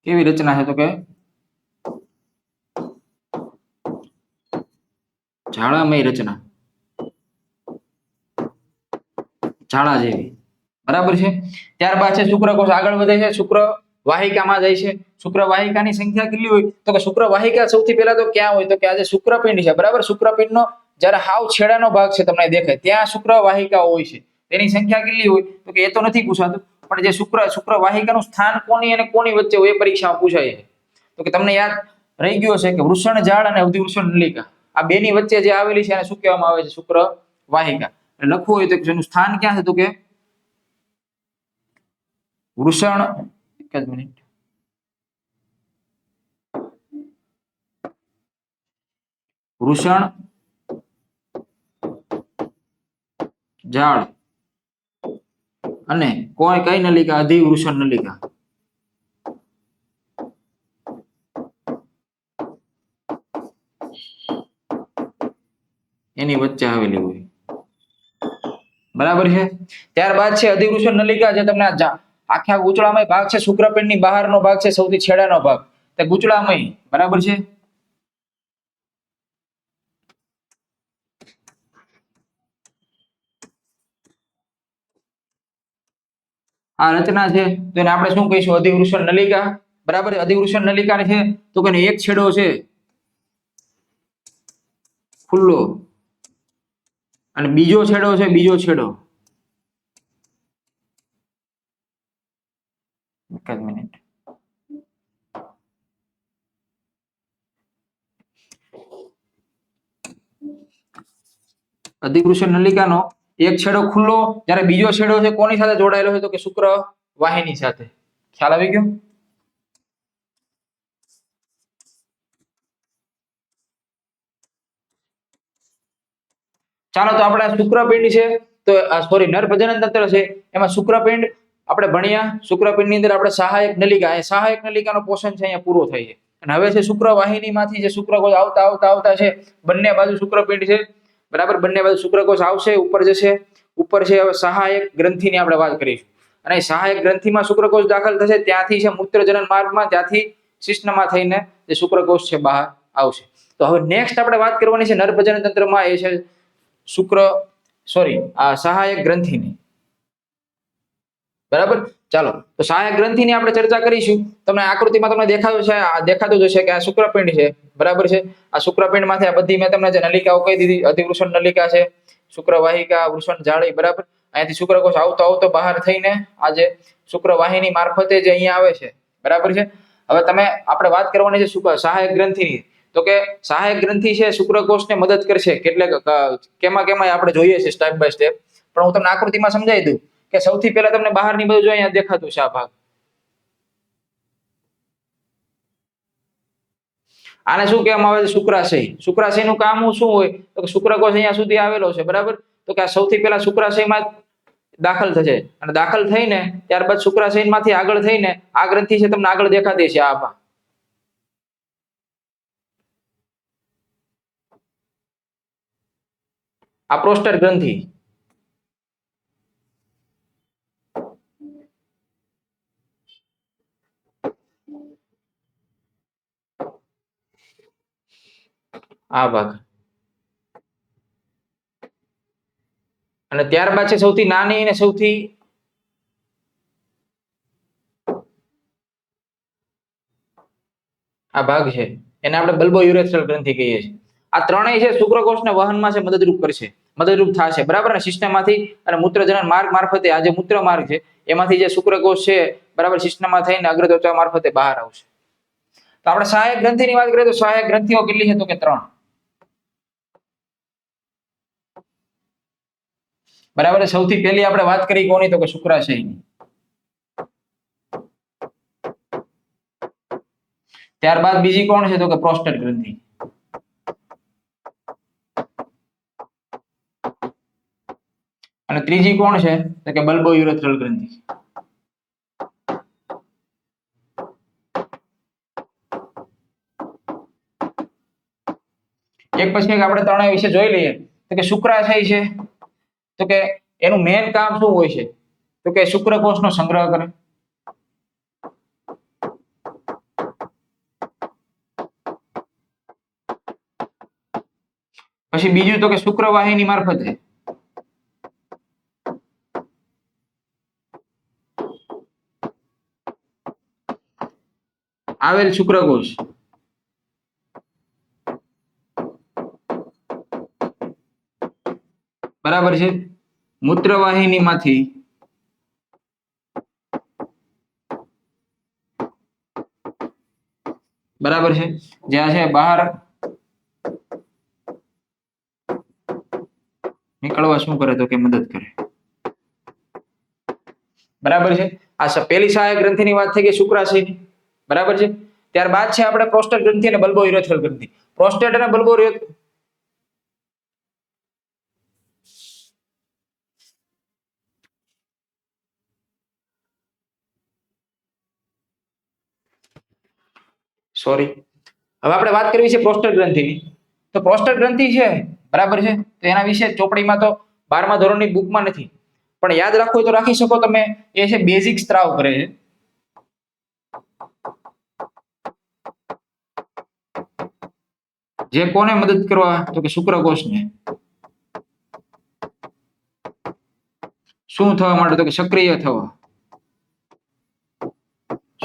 કેવી રચના છે? તો કે જાળામય રચના, જાળા જેવી, બરાબર છે. ત્યારબાદ છે શુક્રકોષ આગળ વધે છે, શુક્રવાહિકામાં જાય છે. શુક્રવાહિકાની સંખ્યા કેટલી હોય? તો કે શુક્રવાહિકા સૌથી પહેલા તો ક્યાં હોય? તો કે આ જે શુક્રપિંડ છે, બરાબર, શુક્રપિંડનો જ્યારે હાવ છેડાનો ભાગ છે તમને દેખાય ત્યાં શુક્રવાહિકા હોય છે. તેની સંખ્યા કેટલી હોય? તો કે એ તો નથી પૂછાતું, પણ જે શુક્રવાહિકાનું સ્થાન કોની અને કોની વચ્ચે હોય એ પરીક્ષામાં પૂછાય છે. તો કે તમને યાદ રહી ગયો છે કે વૃષણ જાળ અને અધિવૃષણ નલિકા, આ બેની વચ્ચે જે આવેલી છે એને શું કહેવામાં આવે છે? શુક્રવાહિકા. લખવું હોય તો એનું સ્થાન ક્યાં છે? તો કે વૃષણ, એક જ મિનિટ, વૃષણ જાળ અને કઈ નલિકા? અધિવૃષણ નલિકા. એની વચ્ચે આવેલી હોય, બરાબર છે. ત્યારબાદ છે અધિવૃષણ નલિકા, જે તમને આખા ગૂંચળામય ભાગ છે, શુક્રપિંડની બહારનો ભાગ છે, સૌથી છેડાનો ભાગ, તે ગૂંચળામય, બરાબર છે. આ રચના છે તો એને આપણે શું કહીશું? અધિવૃષણ નલિકા. બરાબર. અધિવૃષણ નલિકા છે તો કે એક છેડો છે ખુલ્લો અને બીજો છેડો છે બીજો છેડો. એક જ મિનિટ. અધિવૃષણ નલિકાનો એક છેડો ખુલ્લો, જ્યારે બીજો છેડો છે કોની સાથે જોડાયેલો છે? તો કે શુક્ર વાહિની સાથે. ખ્યાલ આવી ગયો? ચાલો તો આપણે શુક્રપિંડ છે તો સોરી નર પ્રજનન તંત્ર છે એમાં શુક્રપિંડ આપણે ભણ્યા. શુક્રપિંડ ની અંદર આપણે સહાયક નલિકા, એ સહાયક નલિકાનો પોષણ છે અહીંયા પૂરો થાય છે. અને હવે છે શુક્રવાહિનીમાંથી જે શુક્રકોષ આવતા આવતા આવતા છે બંને બાજુ શુક્રપિંડ છે. બરાબર. બંને બાજુ શુક્રકોષ આવશે, ઉપર જશે. ઉપર છે હવે સહાયક ગ્રંથિની આપણે વાત કરીશું. અને સહાયક ગ્રંથિમાં શુક્રકોષ દાખલ થશે, ત્યાંથી છે મૂત્રજનન માર્ગમાં, ત્યાંથી શિશ્નમાં થઈને જે શુક્રકોષ છે બહાર આવશે. તો હવે નેક્સ્ટ આપણે વાત કરવાની છે નર પ્રજનન તંત્રમાં, એ છે આ સહાયક ગ્રંથિની. બરાબર. ચાલો તો સહાયક ગ્રંથિની આપણે ચર્ચા કરીશું. તમને આકૃતિમાં તમને દેખાતું જશે કે આ શુક્રપિંડ છે. બરાબર છે. આ શુક્રપિંડમાંથી આ બધી મેં તમને જે નલિકાઓ કહી દીધી, અધિવૃષણ નલિકા છે, શુક્રવાહિકા, વૃષણ જાળી. બરાબર. અહીંયાથી શુક્રકોષ આવતો આવતો બહાર થઈને આ જે શુક્રવાહિની મારફતે જે અહીંયા આવે છે. બરાબર છે. હવે આપણે વાત કરવાની છે સહાયક ગ્રંથિની. તો કે સહાયક ગ્રંથિ છે શુક્રકોષને મદદ કરશે. કેમાં આપણે જોઈએ છે સ્ટેપ બાય સ્ટેપ, પણ હું તમને આકૃતિમાં સમજાવી દઉં કે સૌથી પહેલા તમને બહારની બાજુ જો અહીંયા દેખાતું છે આ ભાગ, આને શું કહેવામાં આવે છે? શુક્રાશય. શુક્રાશયનું કામ શું હોય? તો કે શુક્રકોષ અહીંયા સુધી આવેલો છે. બરાબર. તો કે આ સૌથી પહેલા શુક્રાશયમાં દાખલ થશે અને દાખલ થઈને ત્યારબાદ શુક્રાશયમાંથી આગળ થઈને આ ગ્રંથિ છે તમને આગળ દેખાતી છે. આ પ્રોસ્ટેટ ગ્રંથિ. આ ભાગ. અને ત્યારબાદ છે સૌથી નાની અને સૌથી આ ભાગ છે એને આપણે બલ્બો યુરેથ્રલ ગ્રંથિ કહીએ છીએ. આ ત્રણેય છે શુક્રકોષના વહનમાં છે મદદરૂપ થશે. બરાબર. અને શિશ્નમાંથી અને મૂત્રજનન માર્ગ મારફતે આ જે મૂત્ર માર્ગ છે એમાંથી જે શુક્રકોષ છે બરાબર શિશ્નમાં થઈને અગ્ર ત્વચા મારફતે બહાર આવશે. તો આપણે સહાયક ગ્રંથિની વાત કરીએ તો સહાયક ગ્રંથિઓ કેટલી છે? તો કે 3. બરાબર. સૌથી પહેલી આપણે વાત કરી કોની? તો કે શુક્રાશયની. ત્યારબાદ બીજી કોણ છે? તો કે પ્રોસ્ટેટ ગ્રંથિ. અને ત્રીજી કોણ છે? તો કે બલ્બો યુરેથ્રલ ગ્રંથિ. એક પછી એક આપણે ત્રણેય વિશે જોઈ લઈએ. તો કે શુક્રાશય છે તો કે એનું મેઇન કામ શું હોય છે? તો કે શુક્રકોષનો સંગ્રહ કરે. પછી બીજું તો કે શુક્રવાહિની મારફતે આવેલ શુક્રકોષ બરાબર છે મૂત્રવાહિનીમાંથી બરાબર છે જ્યાં છે બહાર નીકળવા શું કરે? તો કે મદદ કરે. બરાબર છે. આ પહેલી સહાયક ગ્રંથિની વાત થઈ ગઈ શુક્રાશયની. બરાબર છે. ત્યારબાદ છે આપણે પ્રોસ્ટેટ ગ્રંથિ અને બલ્બો યુરેથ્રલ ગ્રંથિ. પ્રોસ્ટેટ અને બલ્બો હવે આપણે વાત કરવી છે પ્રોસ્ટેટ ગ્રંથિની. તો પ્રોસ્ટેટ ગ્રંથિ છે બરાબર છે તો એના વિશે ચોપડીમાં તો 12મા ધોરણની બુકમાં નથી, પણ યાદ રાખવું તો રાખી શકો તમે. એ છે બેઝિક સ્ત્રાવ કરે છે. જે કોને મદદ કરવા? તો કે શુક્રકોષને. શું થવા માટે? તો કે સક્રિય થવા.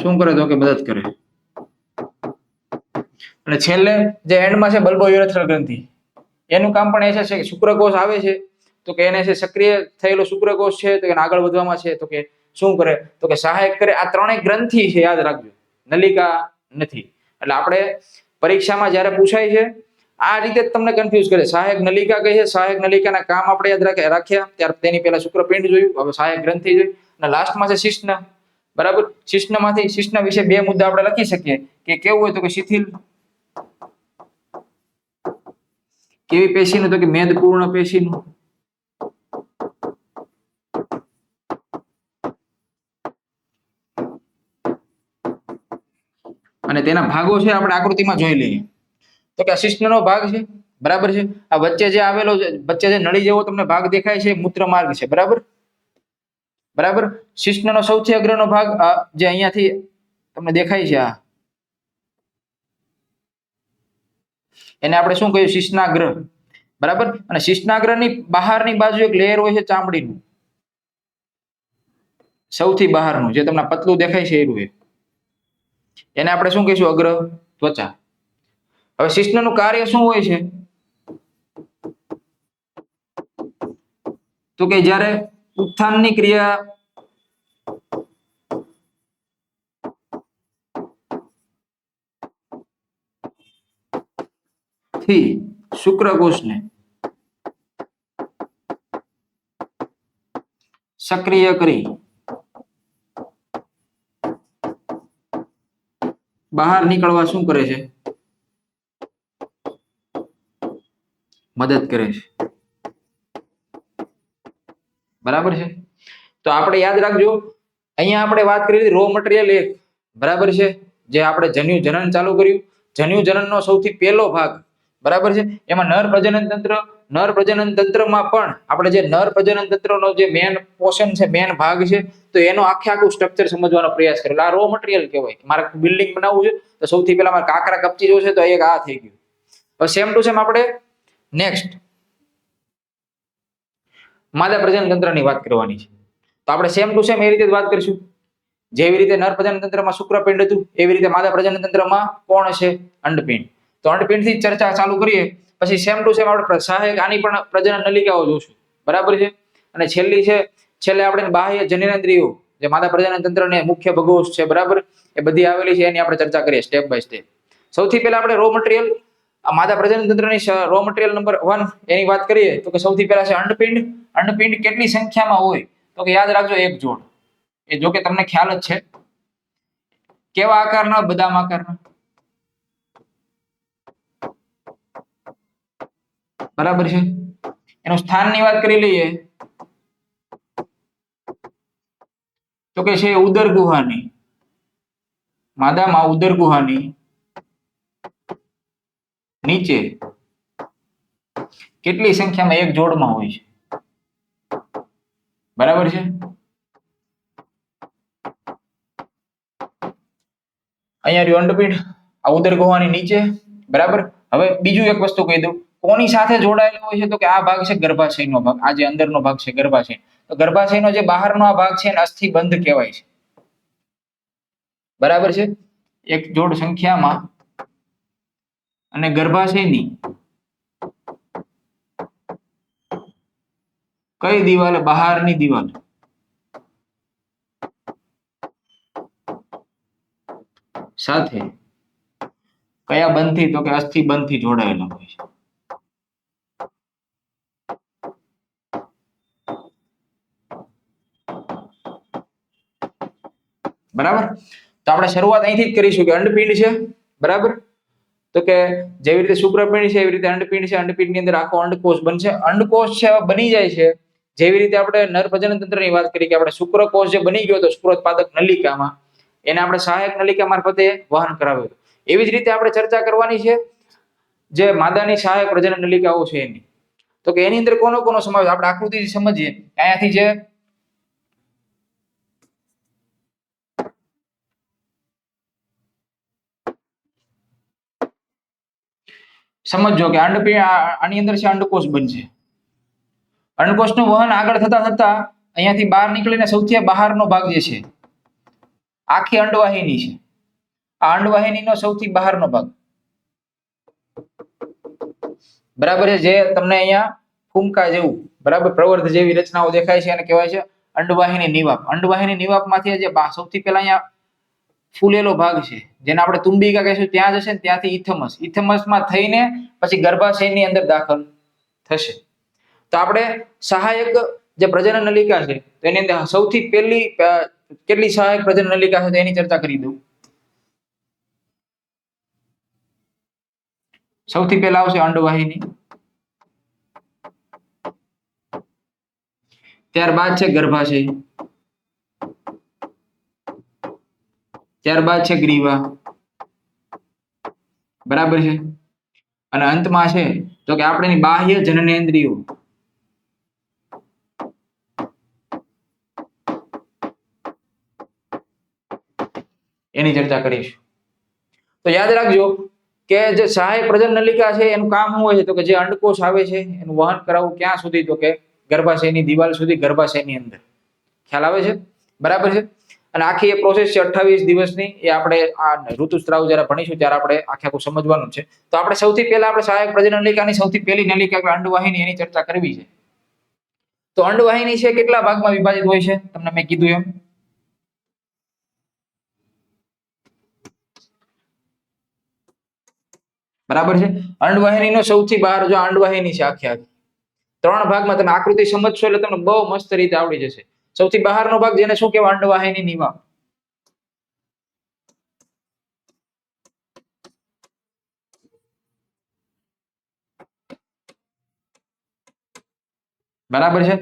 શું કરે તો કે મદદ કરે. અને છેલ્લે જે એન્ડમાં છે બલ્બો યુરેથ્રલ ગ્રંથિ, એનું કામ પણ એ છે કે શુક્રકોષ આવે છે તો કે એને છે સક્રિય થયેલો શુક્રકોષ છે તો એને આગળ વધવામાં છે તો કે શું કરે તો કે સહાયક કરે. આ ત્રણેય ગ્રંથિ છે, યાદ રાખજો, નલિકા નથી. એટલે આપણે પરીક્ષામાં જ્યારે પૂછાય છે આ રીતે જ તમને કન્ફ્યુઝ કરે. સહાયક નલિકા કઈ છે, સહાયક નલિકાના કામ આપણે યાદ રાખ્યા, ત્યાર તેની પહેલા શુક્રપિંડ જોયું, હવે સહાયક ગ્રંથિ જોઈ, અને લાસ્ટમાં છે શિશ્ન. બરાબર, શિશ્નમાંથી શિશ્ન વિશે બે મુદ્દા આપણે લખી શકીએ કે કેવું હોય તો કે શિથિલ કેવી પેશીનું તો કે મેદપૂર્ણ પેશીનું, અને તેના ભાગો છે આપણે આકૃતિમાં જોઈ લઈએ તો કે આ શિશ્નનો ભાગ છે. બરાબર છે, આ વચ્ચે જે આવેલો છે, વચ્ચે જે નળી જેવો તમને ભાગ દેખાય છે મૂત્ર માર્ગ છે. બરાબર બરાબર, શિશ્નનો સૌથી અગ્રનો ભાગ જે અહીંયાથી તમને દેખાય છે આ, એને આપણે શું કહ્યું, શિશ્નાગ્ર. બરાબર, અને શિશ્નાગ્રની બહારની બાજુ એક લેયર હોય છે ચામડીનું, સૌથી બહારનું જે તમને પતલું દેખાય છે એ, એને આપણે શું કહીશું, અગ્ર ત્વચા. હવે શિશ્નનું કાર્ય શું હોય છે તો કે જ્યારે ઉત્થાનની ક્રિયા થી શુક્રકોષને સક્રિય કરી બહાર નીકળવા શું કરે છે, મદદ કરે છે. બરાબર છે, તો આપણે યાદ રાખજો અહીંયા આપણે વાત કરી રો મટીરિયલ એક. બરાબર છે, જે આપણે જન્યુ જનન ચાલુ કર્યું, જન્યુ જનનનો સૌથી પહેલો ભાગ. બરાબર છે, એમાં નર પ્રજનન તંત્રમાં પણ આપણે જે નર પ્રજનન તંત્રનો જે મેન પોર્શન છે, મેન ભાગ છે, તો એનો આખું સ્ટ્રક્ચર સમજવાનો પ્રયાસ કરેલો. આ રો મટીરિયલ કહેવાય. મારે બિલ્ડિંગ બનાવવું છે તો સૌથી પહેલા મારે કાકરા કપચી જોશે તો એક આ થઈ ગયું. હવે સેમ ટુ સેમ આપણે નેક્સ્ટ માદા પ્રજનન તંત્રની વાત કરવાની છે, તો આપણે સેમ ટુ સેમ એ રીતે વાત કરીશું. જેવી રીતે નર પ્રજનન તંત્રમાં શુક્રપિંડ હતું એવી રીતે માદા પ્રજનન તંત્રમાં કોણ હશે, અંડપિંડ. તો અંડપિંડથી ચર્ચા ચાલુ કરીએ, પછી સેમ ટુ સેમ આપણે સહાયક આની પણ પ્રજનન નલિકાઓ જોશું. બરાબર છે, અને છેલ્લે આપણે બાહ્ય જનનેન્દ્રિયો જે માદા પ્રજનન તંત્રને મુખ્ય ભગોશ છે, બરાબર, એ બધી આવેલી છે, એની આપણે ચર્ચા કરીએ સ્ટેપ બાય સ્ટેપ. સૌથી પહેલા આપણે રો મટીરિયલ, માદા પ્રજનન તંત્રની રો મટીરિયલ નંબર 1 એની વાત કરીએ તો કે સૌથી પહેલા છે અંડપિંડ. અંડપિંડ કેટલી સંખ્યામાં હોય તો કે યાદ રાખજો એક જોડ. એ જો કે તમને ખ્યાલ જ છે, કેવા આકારના, બદામ આકારના. બરાબર છે, એનું સ્થાનની વાત કરી લઈએ તો કે છે ઉદર ગુહાની, માદામાં ઉદર ગુહાની નીચે કેટલી સંખ્યામાં એક જોડમાં હોય છે. બરાબર છે, અહીંયા રહ્યું અંડપિંડ, આ ઉદર ગુહાની નીચે. બરાબર, હવે બીજું એક વસ્તુ કહી દઉં, કોની સાથે જોડાયેલો હોય છે તો કે આ ભાગ છે ગર્ભાશયનો ભાગ. આ જે અંદરનો ભાગ છે ગર્ભાશય, તો ગર્ભાશયનો જે બહારનો આ ભાગ છે એને અસ્થિબંધ કહેવાય છે. બરાબર છે, એક જોડ સંખ્યામાં, અને ગર્ભાશયની કઈ દિવાલ, બહારની દિવાલ સાથે કયા બંધથી તો કે અસ્થિબંધથી જોડાયેલા હોય છે. બરાબર, તો આપણે શરૂઆત અહીંથી જ કરીશું કે અંડપિંડ છે. બરાબર, તો કે જેવી રીતે શુક્રપિંડ છે એવી રીતે અંડપિંડ છે. અંડપિંડની અંદર આખો અંડકોષ બનશે. અંડકોષ છે બની જાય છે જેવી રીતે આપણે નર પ્રજનન તંત્રની વાત કરી કે આપણે શુક્રકોષ જે બની ગયો હતો શુક્રોત્પાદક નલિકામાં, એને આપણે સહાયક નલિકા મારફતે વહન કરાવ્યું હતું. એવી જ રીતે આપણે ચર્ચા કરવાની છે જે માદાની સહાયક પ્રજનન નલિકાઓ છે એની. તો કે એની અંદર કોનો કોનો સમાવેશ, આપણે આકૃતિ સમજીએ અહીંયાથી જે સમજો કે અંડપિંડ, આની અંદર છે અંડકોષ બનશે. અંડકોષનું વહન આગળ થતા થતા અહીંયાથી બહાર નીકળીને સૌથી બહારનો ભાગ જે છે આખી અંડવાહિની છે. આ અંડવાહિનીનો સૌથી બહારનો ભાગ, બરાબર છે, જે તમને અહીંયા ફૂમકા જેવું, બરાબર, પ્રવર્ધ જેવી રચનાઓ દેખાય છે અને કહેવાય છે અંડવાહિની નિવાપ. અંડવાહિની નિવાપમાંથી જે સૌથી પહેલા અહીંયા ફૂલેલો ભાગ છે, જેને આપણે તુંબિકા કહીશું, ત્યાં જશે ને ત્યાંથી ઇથમસ, ઇથમસમાં થઈને પછી ગર્ભાશયની અંદર દાખલ થશે. તો આપણે સહાયક જે પ્રજનન નલિકા છે, તો એની અંદર સૌથી પહેલી કેટલી સહાયક પ્રજનન નલિકા છે એની ચર્ચા કરી દઉં. સૌથી પહેલા આવશે અંડવાહિની, ત્યારબાદ છે ગર્ભાશય, ત્યારબાદ છે ગ્રીવા, બરાબર છે, અને અંતમાં છે તો કે આપણે બાહ્ય જનનેન્દ્રિયો. એની ચર્ચા કરીશું. તો યાદ રાખજો કે જે સહાયક પ્રજનન નલિકા છે એનું કામ શું હોય છે, તો કે જે અંડકોષ આવે છે એનું વહન કરાવવું ક્યાં સુધી, તો કે ગર્ભાશયની દિવાલ સુધી, ગર્ભાશયની અંદર. ખ્યાલ આવે છે? બરાબર છે. અને આખી એ પ્રોસેસ છે 28 દિવસની. એ આપણે આ ઋતુસ્રાવ જ્યારે ભણીશું ત્યારે આપણે આખું સમજવાનું છે. તો આપણે સૌથી પહેલા આપણે સહાયક પ્રજનન નલિકાની સૌથી પહેલી નલિકા એટલે અંડવાહિની, એની ચર્ચા કરવી છે. તો અંડવાહિની છે કેટલા ભાગમાં વિભાજિત હોય છે, તમને મેં કીધું એમ. બરાબર છે. અંડવાહિનીનો સૌથી બહાર જો અંડવાહિની છે આખી 3 ભાગમાં, તમે આકૃતિ સમજશો એટલે તમને બહુ મસ્ત રીતે આવડી જશે. સૌથી બહારનો ભાગ જેને શું કહેવાય, અંડવાહિની નિવાપ. બરાબર છે.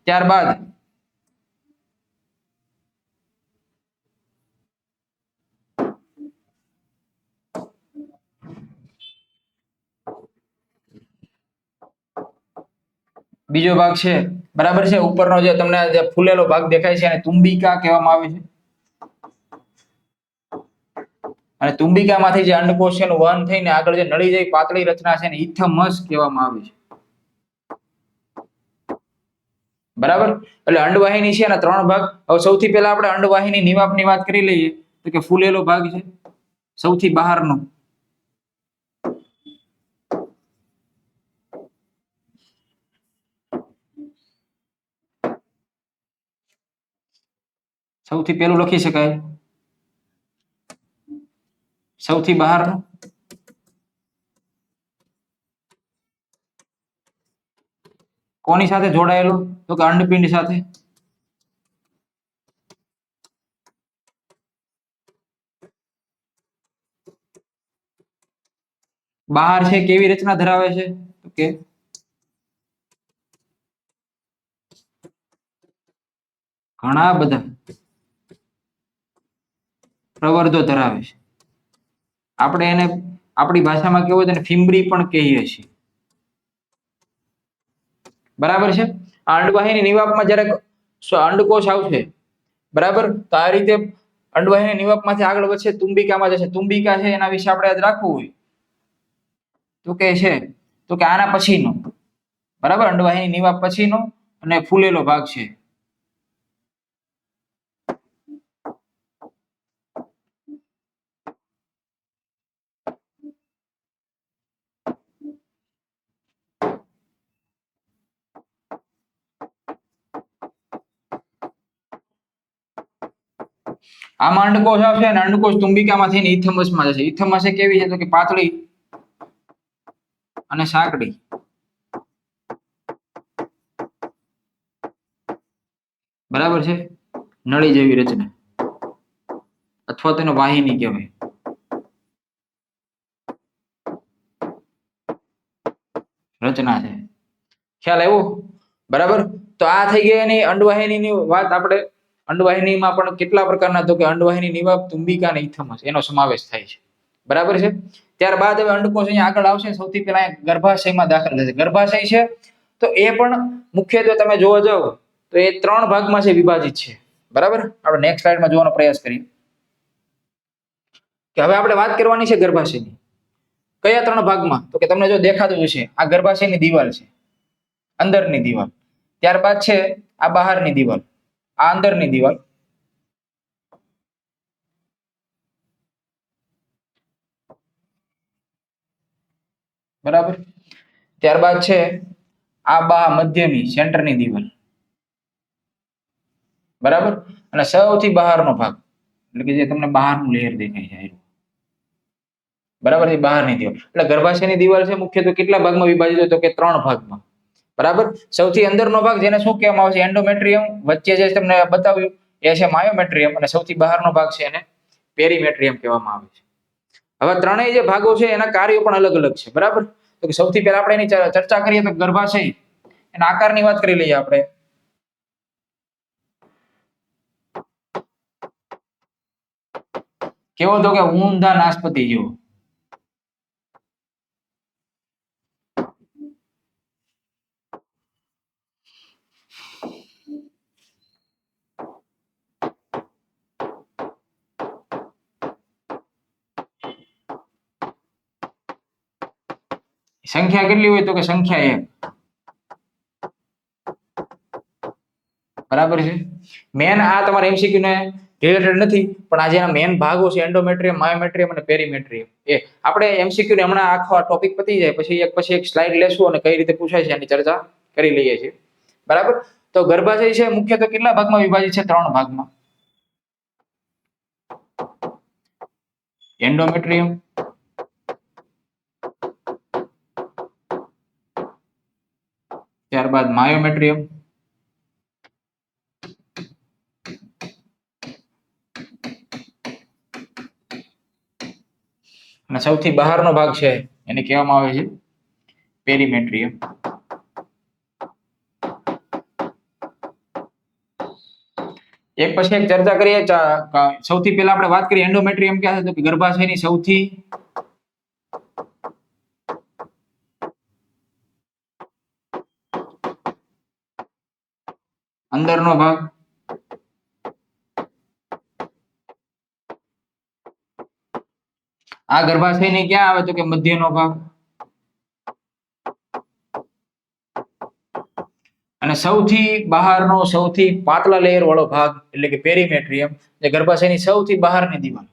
ત્યારબાદ બીજો ભાગ છે, બરાબર છે, ઉપરનો જે તમને જે ફૂલેલો ભાગ દેખાય છે એને તુંબિકા કહેવામાં આવે છે. અને તુંબિકામાંથી જે અંડકોષ છે એનું વહન થઈને આગળ જે નળી જેવી પાતળી રચના છે એને ઇથમસ કહેવામાં આવે છે. બરાબર. એટલે અંડવાહિની છે એના 3 ભાગ. હવે સૌથી પહેલા આપણે અંડવાહિની નિવાપની વાત કરી લઈએ. તો કે ફૂલેલો ભાગ છે સૌથી બહારનો, સૌથી પહેલું લખી શકાય સૌથી બહારનો. કોની સાથે જોડાયેલો, તો કે અંડપિંડ સાથે. બહાર છે કેવી રચના ધરાવે છે, તો કે ઘણા બધા પ્રવર્ધો ધરાવે છે. આપણે એને આપણી ભાષામાં કેવું હોય, ફિમ્બરી પણ કહીએ છીએ. બરાબર છે. આ અંડવાહિની નિવાપમાં જ્યારે અંડકોષ આવશે, બરાબર, તો આ રીતે અંડવાહિની નિવાપમાંથી આગળ વધશે, તુંબિકામાં જશે. તુંબિકા છે એના વિશે આપણે યાદ રાખવું હોય તો કે છે તો કે આના પછીનો, બરાબર, અંડવાહિની નિવાપ પછીનો અને ફૂલેલો ભાગ છે. આમાં અંડકોષ આવશે અને અંડકોષ તુંબિકામાં થઈને ઇથમસમાં જશે. ઇથમસ એ કેવી છે, તો કે પાતળી અને સાંકડી, બરાબર છે, નળી જેવી રચના, અથવા તેને વાહિની કહેવાય. રચના છે. ખ્યાલ આવ્યો? બરાબર. તો આ થઈ ગઈ એની અંડવાહિનીની વાત. આપણે અંડવાહિનીમાં પણ કેટલા પ્રકારના, તો કે અંડવાહિની નિવાપ, તુંબિકા અને ઇથમસ એનો સમાવેશ થાય છે. બરાબર છે. ત્યારબાદ હવે અંડકોષ અહીંયા આગળ આવશે. સૌથી પહેલા ગર્ભાશયમાં દાખલ થશે. ગર્ભાશય છે તો એ પણ મુખ્યત્વે તમે જોવા જાવ તો એ 3 ભાગમાં છે વિભાજિત છે. બરાબર. આપણે નેક્સ્ટ સ્લાઇડમાં જોવાનો પ્રયાસ કરીએ કે હવે આપણે વાત કરવાની છે ગર્ભાશયની. કયા 3 ભાગમાં, તો કે તમને જો દેખાતું હશે, આ ગર્ભાશયની દિવાલ છે, અંદરની દિવાલ. ત્યારબાદ છે આ બહારની દિવાલ, આ અંદરની દિવાલ. બરાબર. ત્યારબાદ છે આ બા મધ્યની સેન્ટરની દિવાલ, બરાબર. અને સૌથી બહારનો ભાગ એટલે કે જે તમને બહારનું લેયર દેખાય છે, બરાબર, એ બહારની દિવાલ. એટલે ગર્ભાશયની દિવાલ છે મુખ્યત્વે કેટલા ભાગમાં વિભાજિત હોય તો કે 3 ભાગમાં, બરાબર. સૌથી અંદરનો ભાગ જેને શું કહેવામાં આવે છે? એન્ડોમેટ્રિયમ. વચ્ચે જે તમને બતાવ્યું એ છે માયોમેટ્રિયમ, અને સૌથી બહારનો ભાગ છે એને પેરીમેટ્રિયમ કહેવામાં આવે છે. હવે ત્રણેય જે ભાગો છે એના કાર્યો પણ અલગ અલગ છે, બરાબર. તો કે સૌથી પહેલા આપણે એની ચર્ચા કરીએ તો ગર્ભાશય, એના આકારની વાત કરી લઈએ આપણે. કેવો તો કે ઊંધા નાસપતિ જેવો. સંખ્યા કેટલી હોય તો કે સંખ્યા 1, બરાબર છે. મેન આ તમારે એમસીક્યુ ને રિલેટેડ નથી, પણ આ જેના મેન ભાગો છે એન્ડોમેટ્રિયમ, માયોમેટ્રિયમ અને પેરીમેટ્રિયમ, એ આપણે એમસીક્યુ ને હમણાં આખો આ ટોપિક પતી જાય પછી એક સ્લાઇડ લેશું અને કઈ રીતે પૂછાય છે એની ચર્ચા કરી લઈએ છીએ, બરાબર. તો ગર્ભાશય છે મુખ્યત્વે કેટલા ભાગમાં વિભાજિત છે? 3 ભાગમાં. એન્ડોમેટ્રિયમ, ત્યારબાદ માયોમેટ્રિયમ, અને સૌથી બહારનો ભાગ છે એને કહેવામાં આવે છે પેરીમેટ્રિયમ. એક પછી એક ચર્ચા કરીએ. સૌથી પહેલા આપણે વાત કરીએ એન્ડોમેટ્રિયમ ક્યાં છે તો કે ગર્ભાશયની સૌથી અંદરનો ભાગ, આ ગર્ભાશયની ક્યાં આવે તો કે મધ્યનો ભાગ, અને સૌથી બહારનો સૌથી પાતળા લેયર વાળો ભાગ એટલે કે પેરીમેટ્રિયમ, જે ગર્ભાશયની સૌથી બહારની દિવાલ.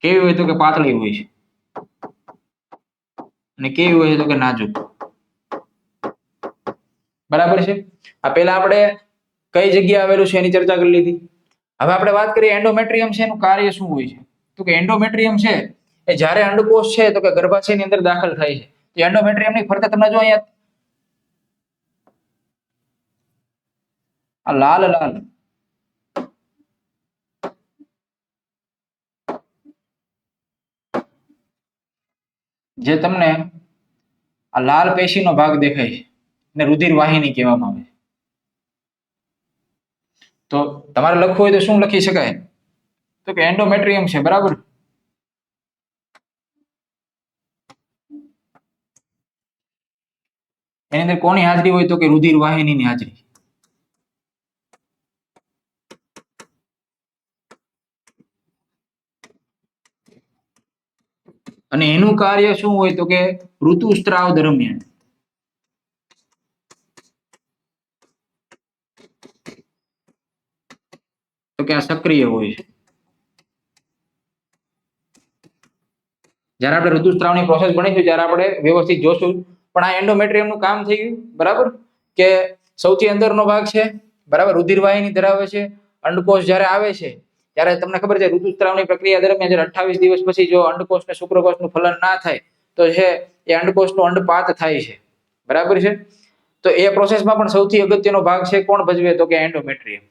કેવી હોય તો કે પાતળી હોય છે, અને કેવી હોય તો કે નાજુક, બરાબર છે. આ પહેલા આપણે કઈ જગ્યાએ આવેલું છે એની ચર્ચા કરી લીધી. હવે આપણે વાત કરીએ એન્ડોમેટ્રિયમ છે એનું કાર્ય શું હોય છે તો કે એન્ડોમેટ્રિયમ છે એ જ્યારે અંડકોષ છે તો કે ગર્ભાશયની અંદર દાખલ થાય છે, તો એન્ડોમેટ્રિયમની ફરતે તમને જો અહીંયા આ લાલ લાલ જે તમને આ લાલ પેશીનો ભાગ દેખાય છે ને રુધિર વાહિની કહેવામાં આવે છે. તો તમારે લખવું હોય તો શું લખી શકાય તો કે એન્ડોમેટ્રિયમ છે, બરાબર. એની અંદર કોની હાજરી હોય તો કે રુધિર વાહિનીની હાજરી. અને એનું કાર્ય શું હોય તો કે ઋતુસ્ત્રાવ દરમિયાન તો કે આ સક્રિય હોય છે. જ્યારે આપણે ઋતુસ્ત્રાવની પ્રોસેસ ભણીશું ત્યારે આપણે વ્યવસ્થિત જોશું, પણ આ એન્ડોમેટ્રિયમનું કામ થઈ ગયું, બરાબર. કે સૌથી અંદરનો ભાગ છે, બરાબર, રુધિર વાહિની ધરાવે છે. અંડકોષ જ્યારે આવે છે ત્યારે તમને ખબર છે ઋતુસ્ત્રાવની પ્રક્રિયા દરમિયાન જ્યારે 28 દિવસ પછી જો અંડકોષ ને શુક્રકોષનું ફલન ના થાય તો છે એ અંડકોષનો અંડપાત થાય છે, બરાબર છે. તો એ પ્રોસેસમાં પણ સૌથી અગત્યનો ભાગ છે કોણ ભજવે તો કે એન્ડોમેટ્રિયમ.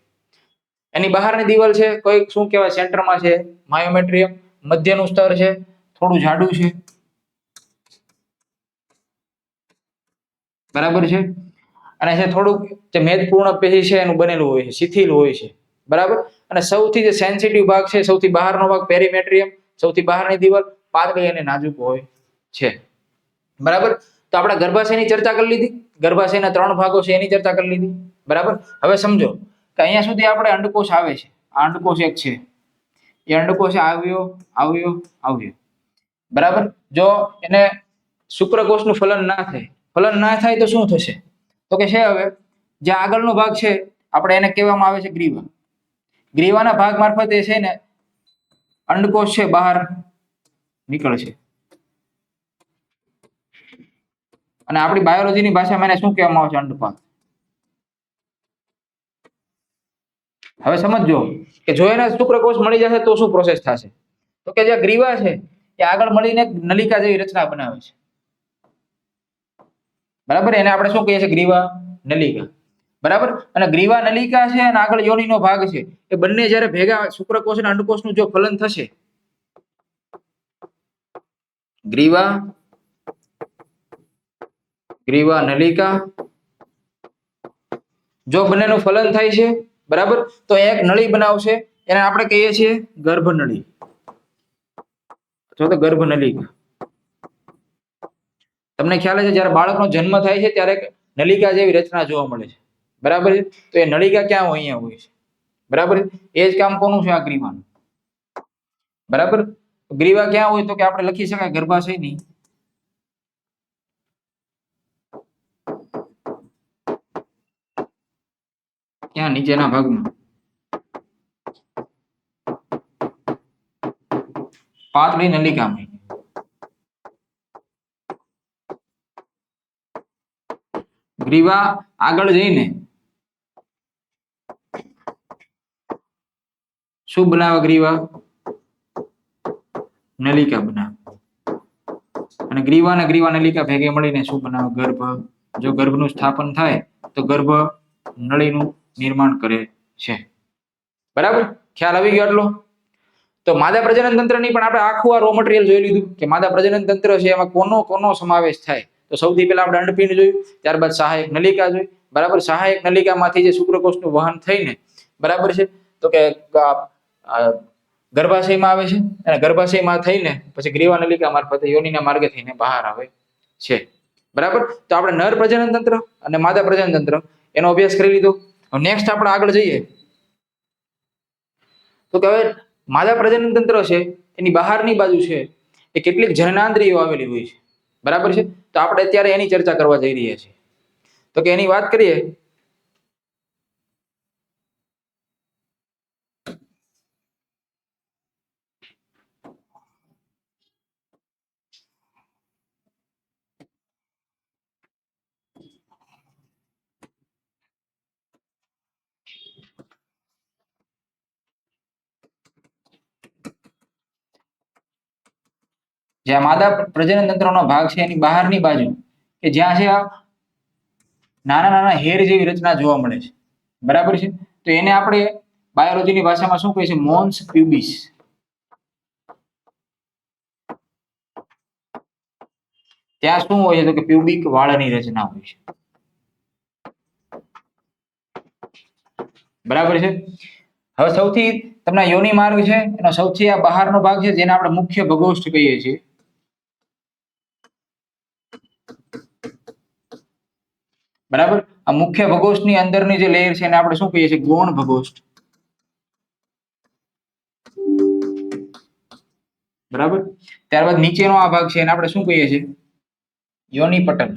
એની બહારની દિવાલ છે કોઈ શું કહેવાય સેન્ટરમાં છે માયોમેટ્રિયમ, મધ્યનું સ્તર છે થોડું જાડું છે, બરાબર છે. અને જે થોડુંક જે મેદપૂર્ણ પેશી છે એનું બનેલું હોય છે, શિથિલ હોય છે, બરાબર. અને સૌથી જે સેન્સિટિવ ભાગ છે સૌથી બહારનો ભાગ પેરીમેટ્રિયમ, સૌથી બહારની દિવાલ પાતળી અને નાજુક હોય છે, બરાબર. તો આપણે ગર્ભાશયની ચર્ચા કરી લીધી, ગર્ભાશયના 3 ભાગો છે એની ચર્ચા કરી લીધી, બરાબર. હવે સમજો કે અહીંયા સુધી આપણે અંડકોષ આવે છે, આ અંડકોષ એક છે, એ અંડકોષ આવ્યો આવ્યો આવ્યો, બરાબર. જો એને શુક્રકોષનું ફલન ના થાય તો શું થશે તો કે છે હવે જે આગળનો ભાગ છે આપણે એને કહેવામાં આવે છે ગ્રીવા. ગ્રીવાના ભાગ મારફતે છે ને અંડકોશ છે બહાર નીકળશે. અને આપણી બાયોલોજીની ભાષામાં એને શું કહેવામાં આવે છે? અંડપાક. હવે સમજો કે જો એને શુક્રકોષ મળી જશે તો શું પ્રોસેસ થશે? તો કે જે ગ્રીવા છે એ આગળ મળીને નલિકા જેવી રચના બનાવે છે. બરાબર, એને આપણે શું કહીએ છીએ? ગ્રીવા નલિકા. બરાબર, અને ગ્રીવા નલિકા છે અને આગળ યોનિનો ભાગ છે, એ બંને જ્યારે ભેગા શુક્રકોષ અને અંડકોષનું જો ફલન થશે, ગ્રીવા નલિકા જો બંનેનું ફલન થાય છે, બરાબર, તો એક નળી બનાવશે, એને આપણે કહીએ છીએ ગર્ભનળી અથવા તો ગર્ભનલિકા. તમને ખ્યાલ છે જ્યારે બાળકનો જન્મ થાય છે ત્યારે નલિકા જેવી રચના જોવા મળે છે. બરાબર છે, તો એ નલિકા ક્યાં હોય? અહીંયા હોય છે. બરાબર, એ જ કામ કોનું છે? આ ગ્રીવાનું. બરાબર, ગ્રીવા ક્યાં હોય? તો કે આપણે લખી શકાય ગર્ભાશયની ક્યાં? નીચેના ભાગમાં, પાતળી નલિકામાં. ગ્રીવા આગળ જઈને શું બનાવે? ગ્રીવા નલિકા બનાવે. અને ગ્રીવા નલિકા ભેગે મળીને શું બનાવે? ગર્ભ. જો ગર્ભનું સ્થાપન થાય તો ગર્ભ નળીનું નિર્માણ કરે છે. બરાબર, ખ્યાલ આવી ગયો આટલો? તો માદા પ્રજનન તંત્રની પણ આપણે આખું આ રો મટીરિયલ જોઈ લીધું કે માદા પ્રજનન તંત્ર છે એમાં કોનો સમાવેશ થાય. તો સૌથી પહેલા આપણે અંડપિંડ જોયું, ત્યારબાદ સહાયક નલિકા જોઈ. બરાબર, સહાયક નલિકામાંથી જે શુક્રકોષનું વહન થઈને, બરાબર છે, તો કે ગર્ભાશયમાં આવે છે, અને ગર્ભાશયમાં થઈને પછી ગ્રીવા નલિકા મારફતે યોનિના માર્ગે થઈને બહાર આવે છે. બરાબર, તો આપણે નર પ્રજનન તંત્ર અને માદા પ્રજનન તંત્ર એનો અભ્યાસ કરી લીધો. નેક્સ્ટ આપણે આગળ જઈએ તો કે હવે માદા પ્રજનન તંત્ર છે એની બહારની બાજુ છે એ કેટલીક જનનાંદ્રિયો આવેલી હોય છે. બરાબર છે, તો આપણે અત્યારે એની ચર્ચા કરવા જઈ રહ્યા છીએ. તો કે એની વાત કરીએ જે માદા પ્રજનન તંત્રનો ભાગ છે એની બહારની બાજુ કે જ્યાં છે નાના નાના હેર જેવી રચના જોવા મળે છે. બરાબર છે, તો એને આપણે બાયોલોજીની ભાષામાં શું કહીએ છીએ? મોન્સ પ્યુબિસ. ત્યાં શું હોય છે? તો કે પ્યુબિક વાળની રચના હોય છે. બરાબર છે, હવે સૌથી તમને યોનિ માર્ગ છે એનો સૌથી આ બહારનો ભાગ છે જેને આપણે મુખ્ય ભગોષ્ઠ કહીએ છીએ. બરાબર, આ મુખ્ય ભગોષ્ઠની અંદરની જે લેયર છે એને આપણે શું કહીએ છીએ? ગૌણ ભગોષ્ઠ. બરાબર, ત્યારબાદ નીચેનો આ ભાગ છે એને આપણે શું કહીએ છીએ? યોનિ પટલ.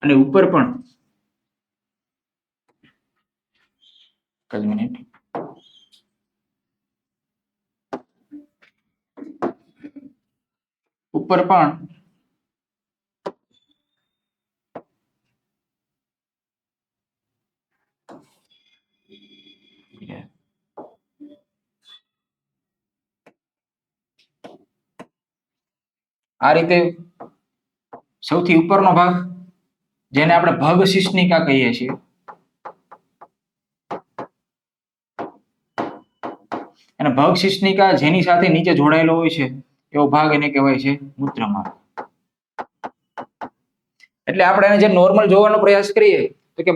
અને ઉપર પણ ઉપર પણ આ રીતે સૌથી ઉપરનો ભાગ જેને આપણે ભગ શિશ્નિકા કહીએ છીએ, અને ભગ શિશ્નિકા જેની સાથે નીચે જોડાયેલો હોય છે એવો ભાગ એને કહેવાય છે મૂત્રમાર્ગ. એટલે આપણે એને જે નોર્મલ જોવાનો પ્રયાસ કરીએ તો કે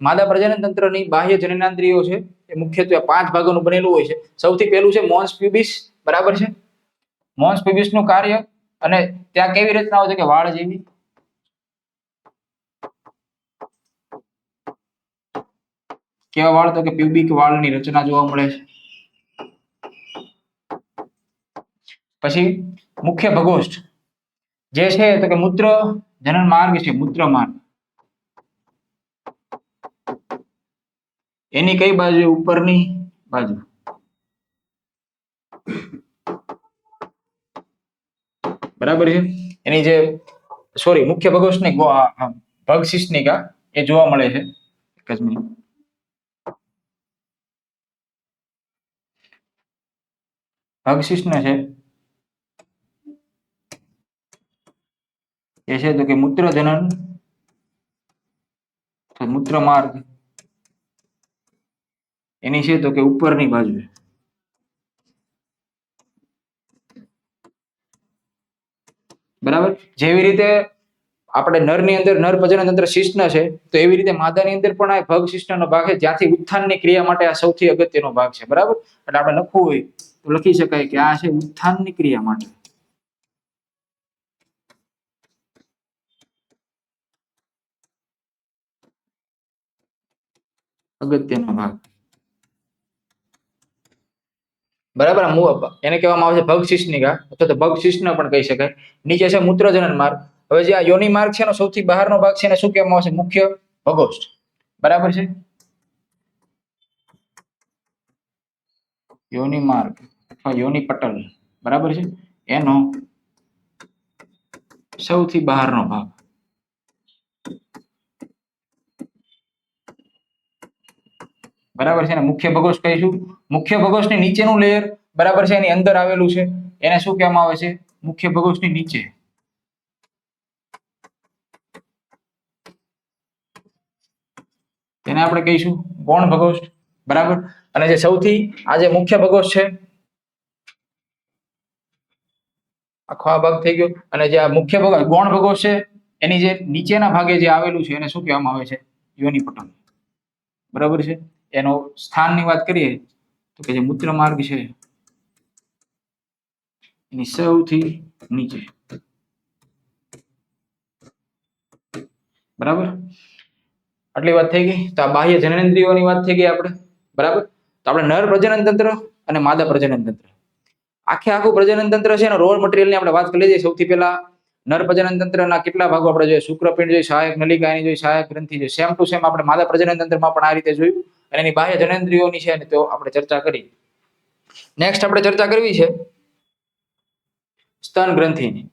માદા પ્રજનન તંત્રની બાહ્ય જનનાંદ્રિયો છે એ મુખ્યત્વે 5 ભાગોનું બનેલું હોય છે. સૌથી પહેલું છે મોન્સ પ્યુબિસ. બરાબર છે, મોન્સ પ્યુબિસ નું કાર્ય અને ત્યાં કેવી રચના હોય છે કે વાળ જેવી. કેવા વાળ? તો કે પ્યુબિક વાળની રચના જોવા મળે છે. પછી મુખ્ય ભગોષ્ઠ જે છે તો કે મૂત્ર જનન માર્ગ છે મૂત્ર માર્ગ, એની કઈ બાજુ? ઉપરની બાજુ. બરાબર છે. એની જે મુખ્ય ભગોષની ભગશિષ્ણિકા એ જોવા મળે છે. એક જ મિનિટ. ભગશિષ્ણ છે એ છે તો કે મૂત્ર જનન મૂત્ર માર્ગ એની છે તો કે ઉપરની બાજુ. બરાબર. જેવી રીતે આપણે નરની અંદર નર પ્રજનન તંત્ર શિશ્ન છે, તો એવી રીતે માદાની અંદર પણ આ ભગ શિશ્નનો ભાગ છે, જ્યાંથી ઉત્થાનની ક્રિયા માટે આ સૌથી અગત્યનો ભાગ છે. બરાબર. એટલે આપણે લખવું હોય તો લખી શકાય કે આ છે ઉત્થાનની ક્રિયા માટે અગત્યનો ભાગ. બરાબર. એને કહેવામાં આવે છે ભગશિષ્ણિકા અથવા તો ભગશિષ્ણ પણ કહી શકાય. નીચે છે મૂત્રજનન માર્ગ. હવે જે આ યોનિ માર્ગ છે એનો સૌથી બહારનો ભાગ છે એને શું કહેવામાં આવશે? મુખ્ય ભગોષ્ઠ. બરાબર છે. યોનિ માર્ગ અથવા યોનિ પટલ. બરાબર છે. એનો સૌથી બહારનો ભાગ. બરાબર છે. મુખ્ય ભગોષ્ઠ કહીશું. મુખ્ય ભગોષ્ઠની નીચેનું લેયર બરાબર છે એની અંદર આવેલું છે એને શું કહેવામાં આવે છે? મુખ્ય ભગોષ્ઠની નીચે. તેને આપણે કહીશું ગૌણ ભગોષ્ઠ. બરાબર. અને જે સૌથી આ જે મુખ્ય ભગોષ્ઠ છે આખો આ ભાગ થઈ ગયો. અને જે આ મુખ્ય ગૌણ ભગોષ્ઠ છે એની જે નીચેના ભાગે જે આવેલું છે એને શું કહેવામાં આવે છે? યોનિ પટલ. બરાબર છે. એનો સ્થાનની વાત કરીએ તો કે જે મૂત્ર માર્ગ છે એની સૌથી નીચે. બરાબર. આટલી વાત થઈ ગઈ. તો આ બાહ્ય જનનેન્દ્રિયોની વાત થઈ ગઈ આપણે. બરાબર. તો આપણે નર પ્રજનન તંત્ર અને માદા પ્રજનન તંત્ર, આખું પ્રજનન તંત્ર છે એનો રો મટીરિયલની આપણે વાત કરી લઈએ. સૌથી પહેલા નર પ્રજનન તંત્રના કેટલા ભાગો આપણે જોઈએ? શુક્રપિંડ જોઈએ, સહાયક નલિકા એની જોઈએ, સહાયક ગ્રંથિ જોઈએ. સેમ ટુ સેમ આપણે માદા પ્રજનન તંત્રમાં પણ આ રીતે જોયું. અને એની બાહ્ય જનનેન્દ્રિયોની છે તો આપણે ચર્ચા કરી. નેક્સ્ટ આપણે ચર્ચા કરવી છે સ્તન ગ્રંથિની.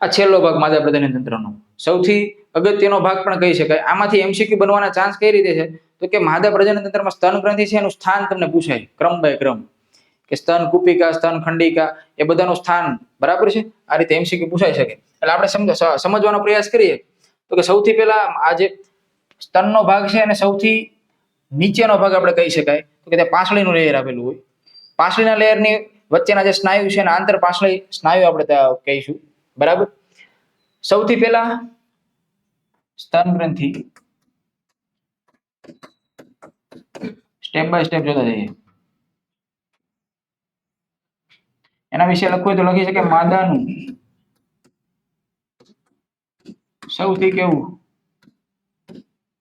આ છેલ્લો ભાગ માદા પ્રજનન તંત્રનો સૌથી અગત્યનો ભાગ પણ કહી શકાય. આમાંથી એમસીક્યુ બનવાના ચાન્સ કઈ રીતે છે તો કે માદા પ્રજનન તંત્રમાં સ્તન ગ્રંથિ છે એનું સ્થાન તમને પૂછાય ક્રમ બાય ક્રમ, કે સ્તન કુપિકા, સ્તન ખંડિકા એ બધાનું સ્થાન. બરાબર છે. આ રીતે એમસીક્યુ પૂછાઈ શકે. એટલે આપણે સમજવાનો પ્રયાસ કરીએ તો કે સૌથી પહેલા આ જે સ્તનનો ભાગ છે અને સૌથી નીચેનો ભાગ આપણે કહી શકાય તો કે ત્યાં પાસળીનું લેયર આવેલું હોય. પાસળીના લેયરની વચ્ચેના જે સ્નાયુ છે એના આંતર પાસળી સ્નાયુ આપણે કહીશું. બરાબર. સૌથી પહેલા સ્તન ગ્રંથિ, સ્ટેપ બાય સ્ટેપ જોતા જઈએ. એના વિશે લખવું હોય તો લખી શકે માદાનું સૌથી કેવું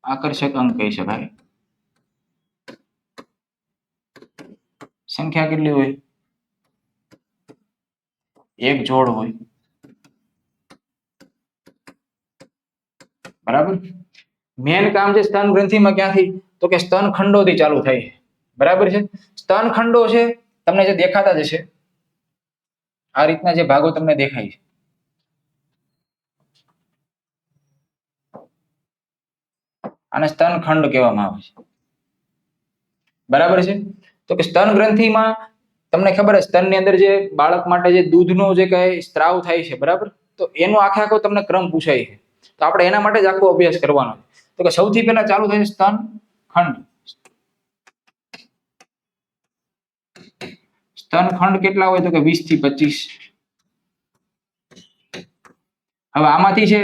આકર્ષક અંગ કહી શકાય. સંખ્યા કેટલી હોય? એક જોડ હોય. બરાબર. મેન કામ છે સ્તન ગ્રંથિમાં ક્યાંથી તો કે સ્તન ખંડોથી ચાલુ થાય. બરાબર છે. સ્તન ખંડો છે તમને જે દેખાતા જ હશે, આ રીતના જે ભાગો તમને દેખાય છે આને સ્તન ખંડ કહેવામાં આવે છે. બરાબર છે. તો કે સ્તન ગ્રંથિમાં તમને ખબર છે સ્તનની અંદર જે બાળક માટે જે દૂધનો જે કઈ સ્ત્રાવ થાય છે, બરાબર, તો એનો આખો તમને ક્રમ પૂછાય છે. તો આપણે એના માટે જ આખો અભ્યાસ કરવાનો છે. તો કે સૌથી પહેલા ચાલુ થાય સ્તન ખંડ. સ્તન ખંડ કેટલા હોય તો કે 20 થી 25. હવે આમાંથી છે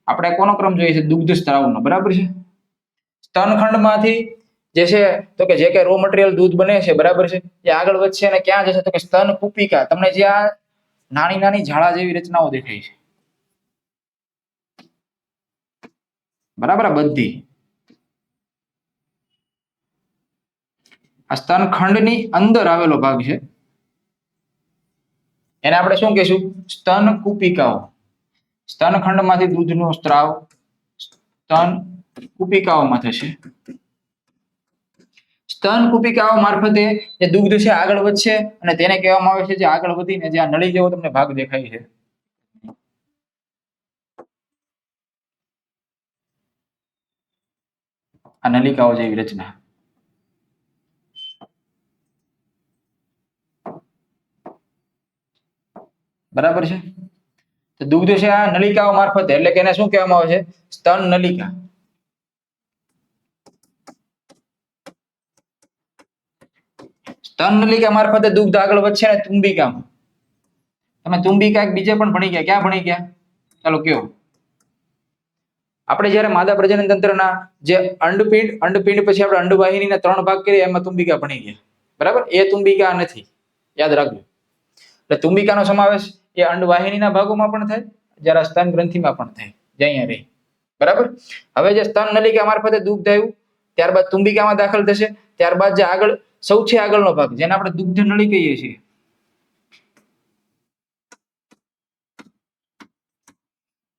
આપણે કોનો ક્રમ જોઈએ છે? દુગ્ધ સ્ત્રાવનો. બરાબર છે. સ્તનખંડમાંથી જે છે તો કે જે કઈ રો મટીરિયલ દૂધ બને છે, બરાબર છે, એ આગળ વધશે અને ક્યાં જશે તો કે સ્તન કુપિકા. તમને જે આ નાની નાની ઝાડા જેવી રચનાઓ દેખાય છે, બરાબર, બધી આ સ્તનખંડની અંદર આવેલો ભાગ છે. એને આપણે શું કહીશું? સ્તન કુપિકાઓ. સ્તનખંડમાંથી દૂધનો સ્ત્રાવ સ્તન કુપિકાઓમાં થશે. સ્તન કુપિકાઓ મારફતે જે દૂધ છે આગળ વધશે અને તેને કહેવામાં આવે છે જે આગળ વધીને જે આ નળી જેવો તમને ભાગ દેખાય છે, આ નલિકાઓ જેવી રચના. બરાબર છે. તો દૂધ છે આ નલિકાઓ મારફતે, એટલે કે એને શું કહેવામાં આવે છે? સ્તન નલિકા. સ્તન નલિકા મારફતે દૂધ આગળ વધશે ને તુંબિકામાં. તમે તુંબિકા એક બીજે પણ ભણી ગયા. ક્યાં ભણી ગયા? ચાલો કયો. આપણે જયારે માદા પ્રજનન તંત્રના જે અંડપિંડ પછી આપણે અંડવાહિનીના 3 ભાગ કરીએ એમાં તુંબિકા ભણી ગયા. બરાબર? એ તુંબિકા નથી, યાદ રાખજો. એટલે તુંબિકાનો સમાવેશ એ અંડવાહિનીના ભાગોમાં પણ થાય, જરા સ્તન ગ્રંથિમાં પણ થાય, જે અહીંયા રહી. બરાબર? હવે જે સ્તન નલિકા મારફતે દૂધ આવ્યું, ત્યારબાદ તુંબિકામાં દાખલ થશે, ત્યારબાદ જે આગળ સૌથી આગળનો ભાગ જેને આપણે દુગ્ધ નળી કહીએ છીએ,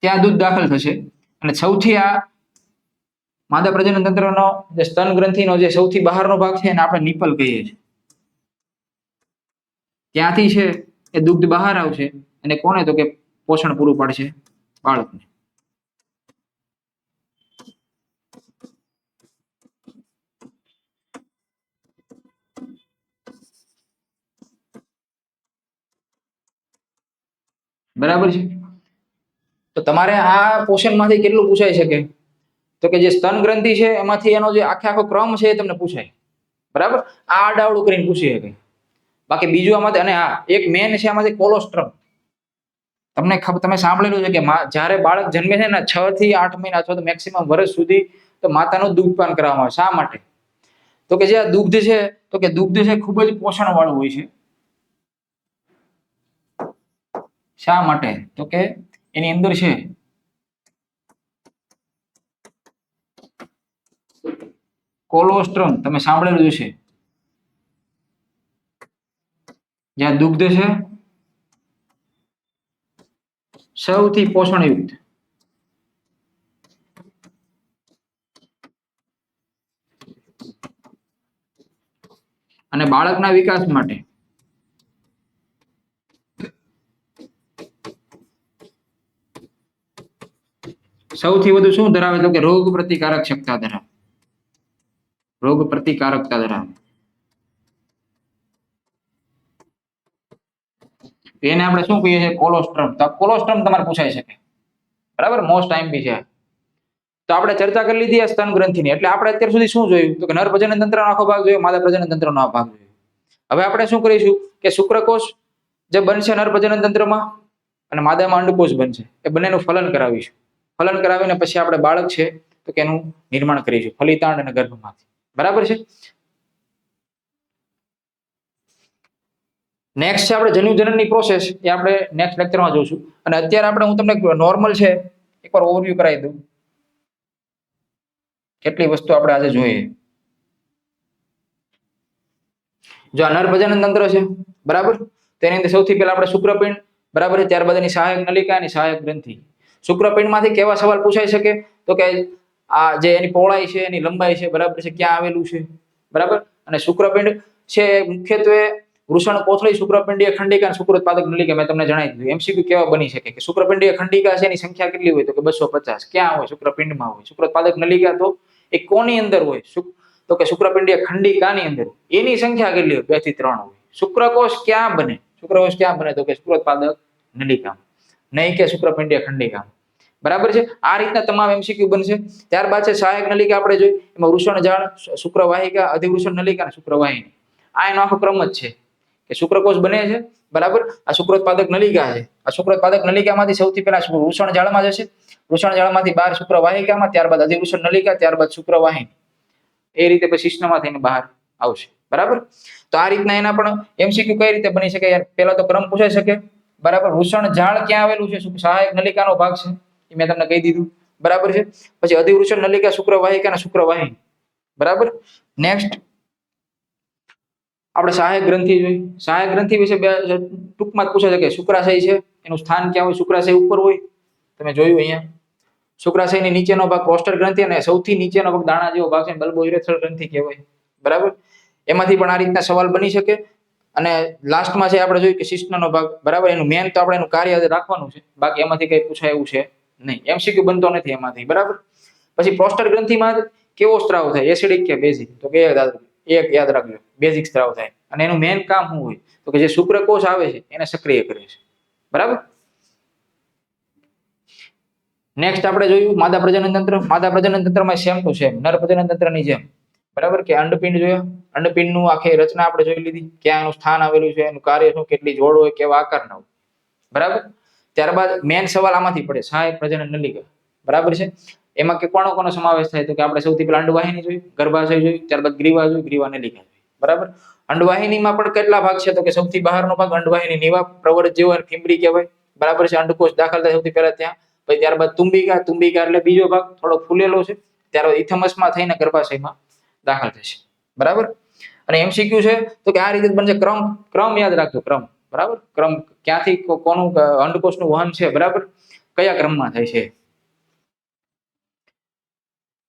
ત્યાં દૂધ દાખલ થશે. અને સૌથી આ માદા પ્રજનન તંત્રનો જે સ્તન ગ્રંથિનો જે સૌથી બહારનો ભાગ છે એને આપણે નિપલ કહીએ છીએ. ત્યાંથી છે એ દૂધ બહાર આવશે અને કોને? તો કે પોષણ પૂરું પાડશે બાળકને. બરાબર છે. તો તમારે આ પોષણમાંથી કેટલું પૂછાઈ શકે? તો કે જે સ્તન ગ્રંથિ છે એમાંથી એનો જે આખો ક્રમ છે એ તમને પૂછાય. બરાબર? આ આડાવડું કરીને પૂછી શકે. બાકી બીજું આમાંથી, અને હા એક મેન છે આમાંથી કોલોસ્ટ્રમ. તમે સાંભળેલું છે કે જ્યારે બાળક જન્મે છે ને 6 થી 8 મહિના અથવા તો મેક્સિમમ વર્ષ સુધી તો માતાનું દૂધપાન કરવામાં આવે. શા માટે? તો કે જે આ દૂધ છે, તો કે દૂધ છે ખૂબ જ પોષણ વાળું હોય છે. શા માટે? તો કે એની અંદર છે કોલોસ્ટ્રમ. તમે સાંભળેલું છે. જ્યાં દૂધ છે સૌથી પોષણયુક્ત અને બાળકના વિકાસ માટે સૌથી વધુ શું ધરાવે? તો કે રોગ પ્રતિકારક ક્ષમતા ધરાવે. રોગ પ્રતિકારકતા ધરાવે. એને આપણે શું કહીએ છીએ? કોલોસ્ટ્રમ. તો કોલોસ્ટ્રમ તમારે પૂછાઈ શકે. બરાબર? મોસ્ટ ટાઈમ બી છે. તો આપણે ચર્ચા કરી લીધી આ સ્તન ગ્રંથિની. એટલે આપણે અત્યાર સુધી શું જોયું? તો કે નર પ્રજનન તંત્રનો આખો ભાગ જોયો, માદા પ્રજનન તંત્રનો આ ભાગ જોયો. હવે આપણે શું કરીશું કે શુક્રકોષ જે બનશે નર પ્રજનન તંત્રમાં અને માદામાં અંડકોષ બનશે, એ બંનેનું ફલન કરાવીશું. ફલન કરાવીને પછી આપણે બાળક છે તો કે એનું નિર્માણ કરીશું ફલિતાંડ અને ગર્ભમાંથી. બરાબર છે? નેક્સ્ટ છે આપણે જન્યુજનનની પ્રોસેસ, એ આપણે નેક્સ્ટ લેક્ચરમાં જોઈશું. અને અત્યારે આપણે હું તમને નોર્મલ છે એકવાર ઓવરવ્યુ કરાવી દઉં. કેટલી વસ્તુ આપણે આજે જોઈએ. જો આ નર પ્રજનન તંત્ર છે, બરાબર? તેની અંદર સૌથી પહેલા આપણે શુક્રપિંડ, બરાબર છે? ત્યારબાદ એની સહાયક નલિકા અને સહાયક ગ્રંથિ. શુક્રપિંડમાંથી કેવા સવાલ પૂછાઈ શકે? તો કે આ જે એની પહોળાઈ છે, એની લંબાઈ છે, બરાબર છે, ક્યાં આવેલું છે, બરાબર? અને શુક્રપિંડ છે મુખ્યત્વે વૃષણ કોથળી, શુક્રપિંડીય ખંડિકા અને શુક્રોત્પાદક નલિકા. મેં તમને જણાવી દીધું. એમસીક્યુ કેવા બની શકે કે શુક્રપિંડીય ખંડિકા છે એની સંખ્યા કેટલી હોય? તો કે 250. ક્યાં હોય? શુક્રપિંડમાં હોય. શુક્રોત્પાદક નલિકા તો એ કોની અંદર હોય? તો કે શુક્રપિંડીય ખંડિકાની અંદર. એની સંખ્યા કેટલી હોય? 2 થી 3 હોય. શુક્રકોષ ક્યાં બને? શુક્રકોષ ક્યાં બને? તો કે શુક્રોત્પાદક નલિકામાં, નહીં કે શુક્રપિંડીય ખંડિકામાં. બરાબર છે? આ રીતના તમામ એમસીક્યુ બનશે. ત્યારબાદ છે સહાયક નલિકા આપણે જોઈ, એમાં વૃષણ જાળ, શુક્રવાહિકા, અધિવૃષણ નલિકા અને શુક્રવાહિની. આ એનો આખો ક્રમ જ છે કે શુક્રકોષ બને છે, બરાબર? આ શુક્રોત્પાદક નલિકા છે. આ શુક્રોત્પાદક નલિકામાંથી સૌથી પહેલા વૃષણ જાળમાં જશે, વૃષણ જાળમાંથી બહાર શુક્રવાહિકામાં, ત્યારબાદ અધિવૃષણ નલિકા, ત્યારબાદ શુક્રવાહિની. એ રીતે પછી શિશ્નમાં થઈને બહાર આવશે. બરાબર? તો આ રીતના એના પણ એમસીક્યુ કઈ રીતે બની શકે? યાર પહેલા તો ક્રમ પૂછાઈ શકે. બરાબર? વૃષણ જાળ ક્યાં આવેલું છે? સહાયક નલિકાનો ભાગ છે, એ મેં તમને કહી દીધું. બરાબર છે? પછી અધિવૃષણ નલિકા, શુક્રવાહિકા અને શુક્રવાહિની. બરાબર? નેક્સ્ટ આપણે સહાયક ગ્રંથિ જોઈ. સહાયક ગ્રંથિ વિશે ટૂંકમાં જ પૂછાય છે કે શુક્રાશય છે, એનું સ્થાન ક્યાં હોય? શુક્રાશય ઉપર હોય, તમે જોયું અહીંયા શુક્રાશયની નીચેનો ભાગ પ્રોસ્ટેટ ગ્રંથિ અને સૌથી નીચેનો ભાગ દાણા જેવો ભાગ છે બલ્બોયુરેથ્રલ ગ્રંથિ કહેવાય, બરાબર. એમાંથી પણ આ રીતના સવાલ બની શકે. અને લાસ્ટમાં છે આપણે જોયું કે શિશ્નનો ભાગ, બરાબર. એનું મેન તો આપણે એનું કાર્ય રાખવાનું છે, બાકી એમાંથી કઈ પૂછાય એવું છે નહીં, એમસીક્યુ બનતો નથી એમાંથી, બરાબર. પછી પ્રોસ્ટેટ ગ્રંથિમાં કેવો સ્ત્રાવ થાય, એસિડિક કે બેઝિક? તો કે એક યાદ રાખજો, બેઝિક સ્ત્રાવ થાય. અને એનું મેન કામ શું હોય તો કે જે શુક્રકોષ આવે છે એને સક્રિય કરે છે, બરાબર. નેક્સ્ટ આપણે જોયું માદા પ્રજનન તંત્ર. માદા પ્રજનન તંત્રમાં સેમ ટુ સેમ નર પ્રજનન તંત્રની જેમ, બરાબર, કે અંડપિંડ જોયા. અંડપિંડનું આખી રચના આપણે જોઈ લીધી, ક્યાં એનું સ્થાન આવેલું છે, એનું કાર્ય શું, કેટલી જોડ હોય, કેવા આકારના હોય, બરાબર. ત્યારબાદ મેન સવાલ આમાંથી પડે, સહાયક પ્રજનન નલિકા, બરાબર છે. એમાં કે કોનો સમાવેશ થાય તો કે આપણે સૌથી પહેલા અંડવાહિની જોઈ, ગર્ભાશય જોઈ, ત્યારબાદ ગ્રીવા જોઈ, ગ્રીવા નલિકા જોઈ, બરાબર. અંડવાહિનીમાં પણ કેટલા ભાગ છે તો કે સૌથી બહારનો ભાગ અંડવાહિની નીવા પ્રવર્ત જેવો ફિમ્બરી કહેવાય, બરાબર છે. અંડકોષ દાખલ થાય સૌથી પહેલા ત્યાં, પછી ત્યારબાદ તુંબિકા, તુંબિકા એટલે બીજો ભાગ થોડો ફૂલેલો છે, ત્યારબાદ ઇથમસમાં થઈને ગર્ભાશયમાં દાખલ થશે, બરાબર. અને એમસીક્યુ છે તો કે આ રીતે બનશે. ક્રમ યાદ રાખજો, ક્રમ, બરાબર. ક્રમ ક્યાંથી કોનું અંડકોષનું વહન છે, બરાબર, કયા ક્રમમાં થાય છે.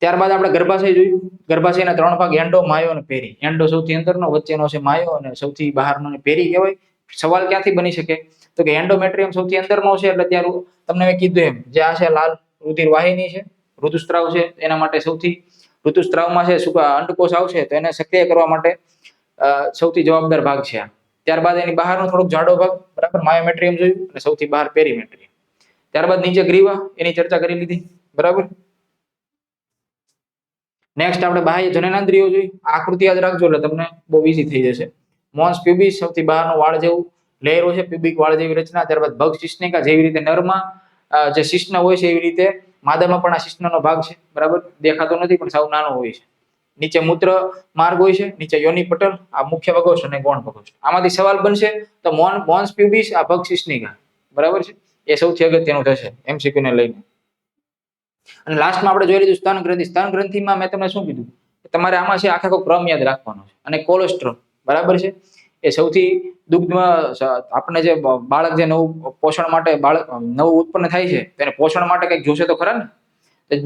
ત્યારબાદ આપણે ગર્ભાશય જોયું. ગર્ભાશયના 3 ભાગ, એન્ડો, માયો અને પેરી. એન્ડો સૌથી અંદરનો, વચ્ચેનો છે માયો અને સૌથી બહારનો પેરી કહેવાય. સવાલ ક્યાંથી બની શકે તો કે એન્ડોમેટ્રિયમ સૌથી અંદરનો છે એટલે ત્યાં તમને મેં કીધું એમ, જે આ છે લાલ રુધિર વાહિની છે, ઋતુસ્ત્રાવ છે, એના માટે સૌથી ઋતુસ્ત્રાવમાં છે અંડકોષ આવશે તો એને સક્રિય કરવા માટે સૌથી જવાબદાર ભાગ છે આ. ત્યારબાદ એની બહારનો થોડોક જાડો ભાગ, બરાબર, માયોમેટ્રિયમ જોયું, અને સૌથી બહાર પેરીમેટ્રિયમ. ત્યારબાદ નીચે ગ્રીવા, એની ચર્ચા કરી લીધી, બરાબર. નેક્સ્ટ આપણે બાહ્ય જનનેન્દ્રિયો જોઈ. આકૃતિ યાદ રાખજો એટલે તમને બહુ ઈઝી થઈ જશે. મોન્સ પ્યુબિસ સૌથી બહારનો વાળ જેવું લેયરો છે, પ્યુબિક વાળ જેવી રચના. ત્યારબાદ ભગ શિશ્નિકા, જેવી રીતે નરમાં જે શિશ્ન હોય છે એવી રીતે માદામાં પણ આ શિશ્નનો ભાગ છે, બરાબર. દેખાતો નથી પણ સાવ નાનો હોય છે. નીચે મૂત્ર માર્ગ હોય છે, નીચે યોની પટલ, આ મુખ્ય પ્રકોષ્ઠ અને ગૌણ પ્રકોષ્ઠ. આમાંથી સવાલ બનશે તો મોન્સ પ્યુબિસ, આ ભગ શિશ્નિકા, બરાબર છે, એ સૌથી અગત્યનું થશે એમસીક્યુ ને લઈને. અને લાસ્ટમાં આપણે જોઈ લીધું સ્તન ગ્રંથિ. સ્તન ગ્રંથિમાં મેં તમને શું કીધું, તમારે આમાં છે આખો ક્રમ યાદ રાખવાનો છે. અને કોલેસ્ટ્રોલ, બરાબર છે, એ સૌથી દુગ્ધમાં આપણે જે બાળક જે નવું પોષણ માટે નવું ઉત્પન્ન થાય છે તેને પોષણ માટે કંઈક જોશે તો ખરા ને,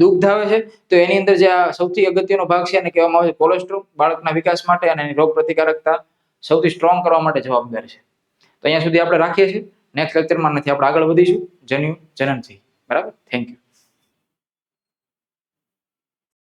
દુગ્ધ આવે છે તો એની અંદર જે આ સૌથી અગત્યનો ભાગ છે એને કહેવામાં આવે છે કોલેસ્ટ્રોલ. બાળકના વિકાસ માટે અને એની રોગ પ્રતિકારકતા સૌથી સ્ટ્રોંગ કરવા માટે જવાબદાર છે. તો અહીંયા સુધી આપણે રાખીએ છીએ. નેક્સ્ટ લેક્ચરમાં નથી આપણે આગળ વધીશું જન્યુ જનનથી, બરાબર. Thank you.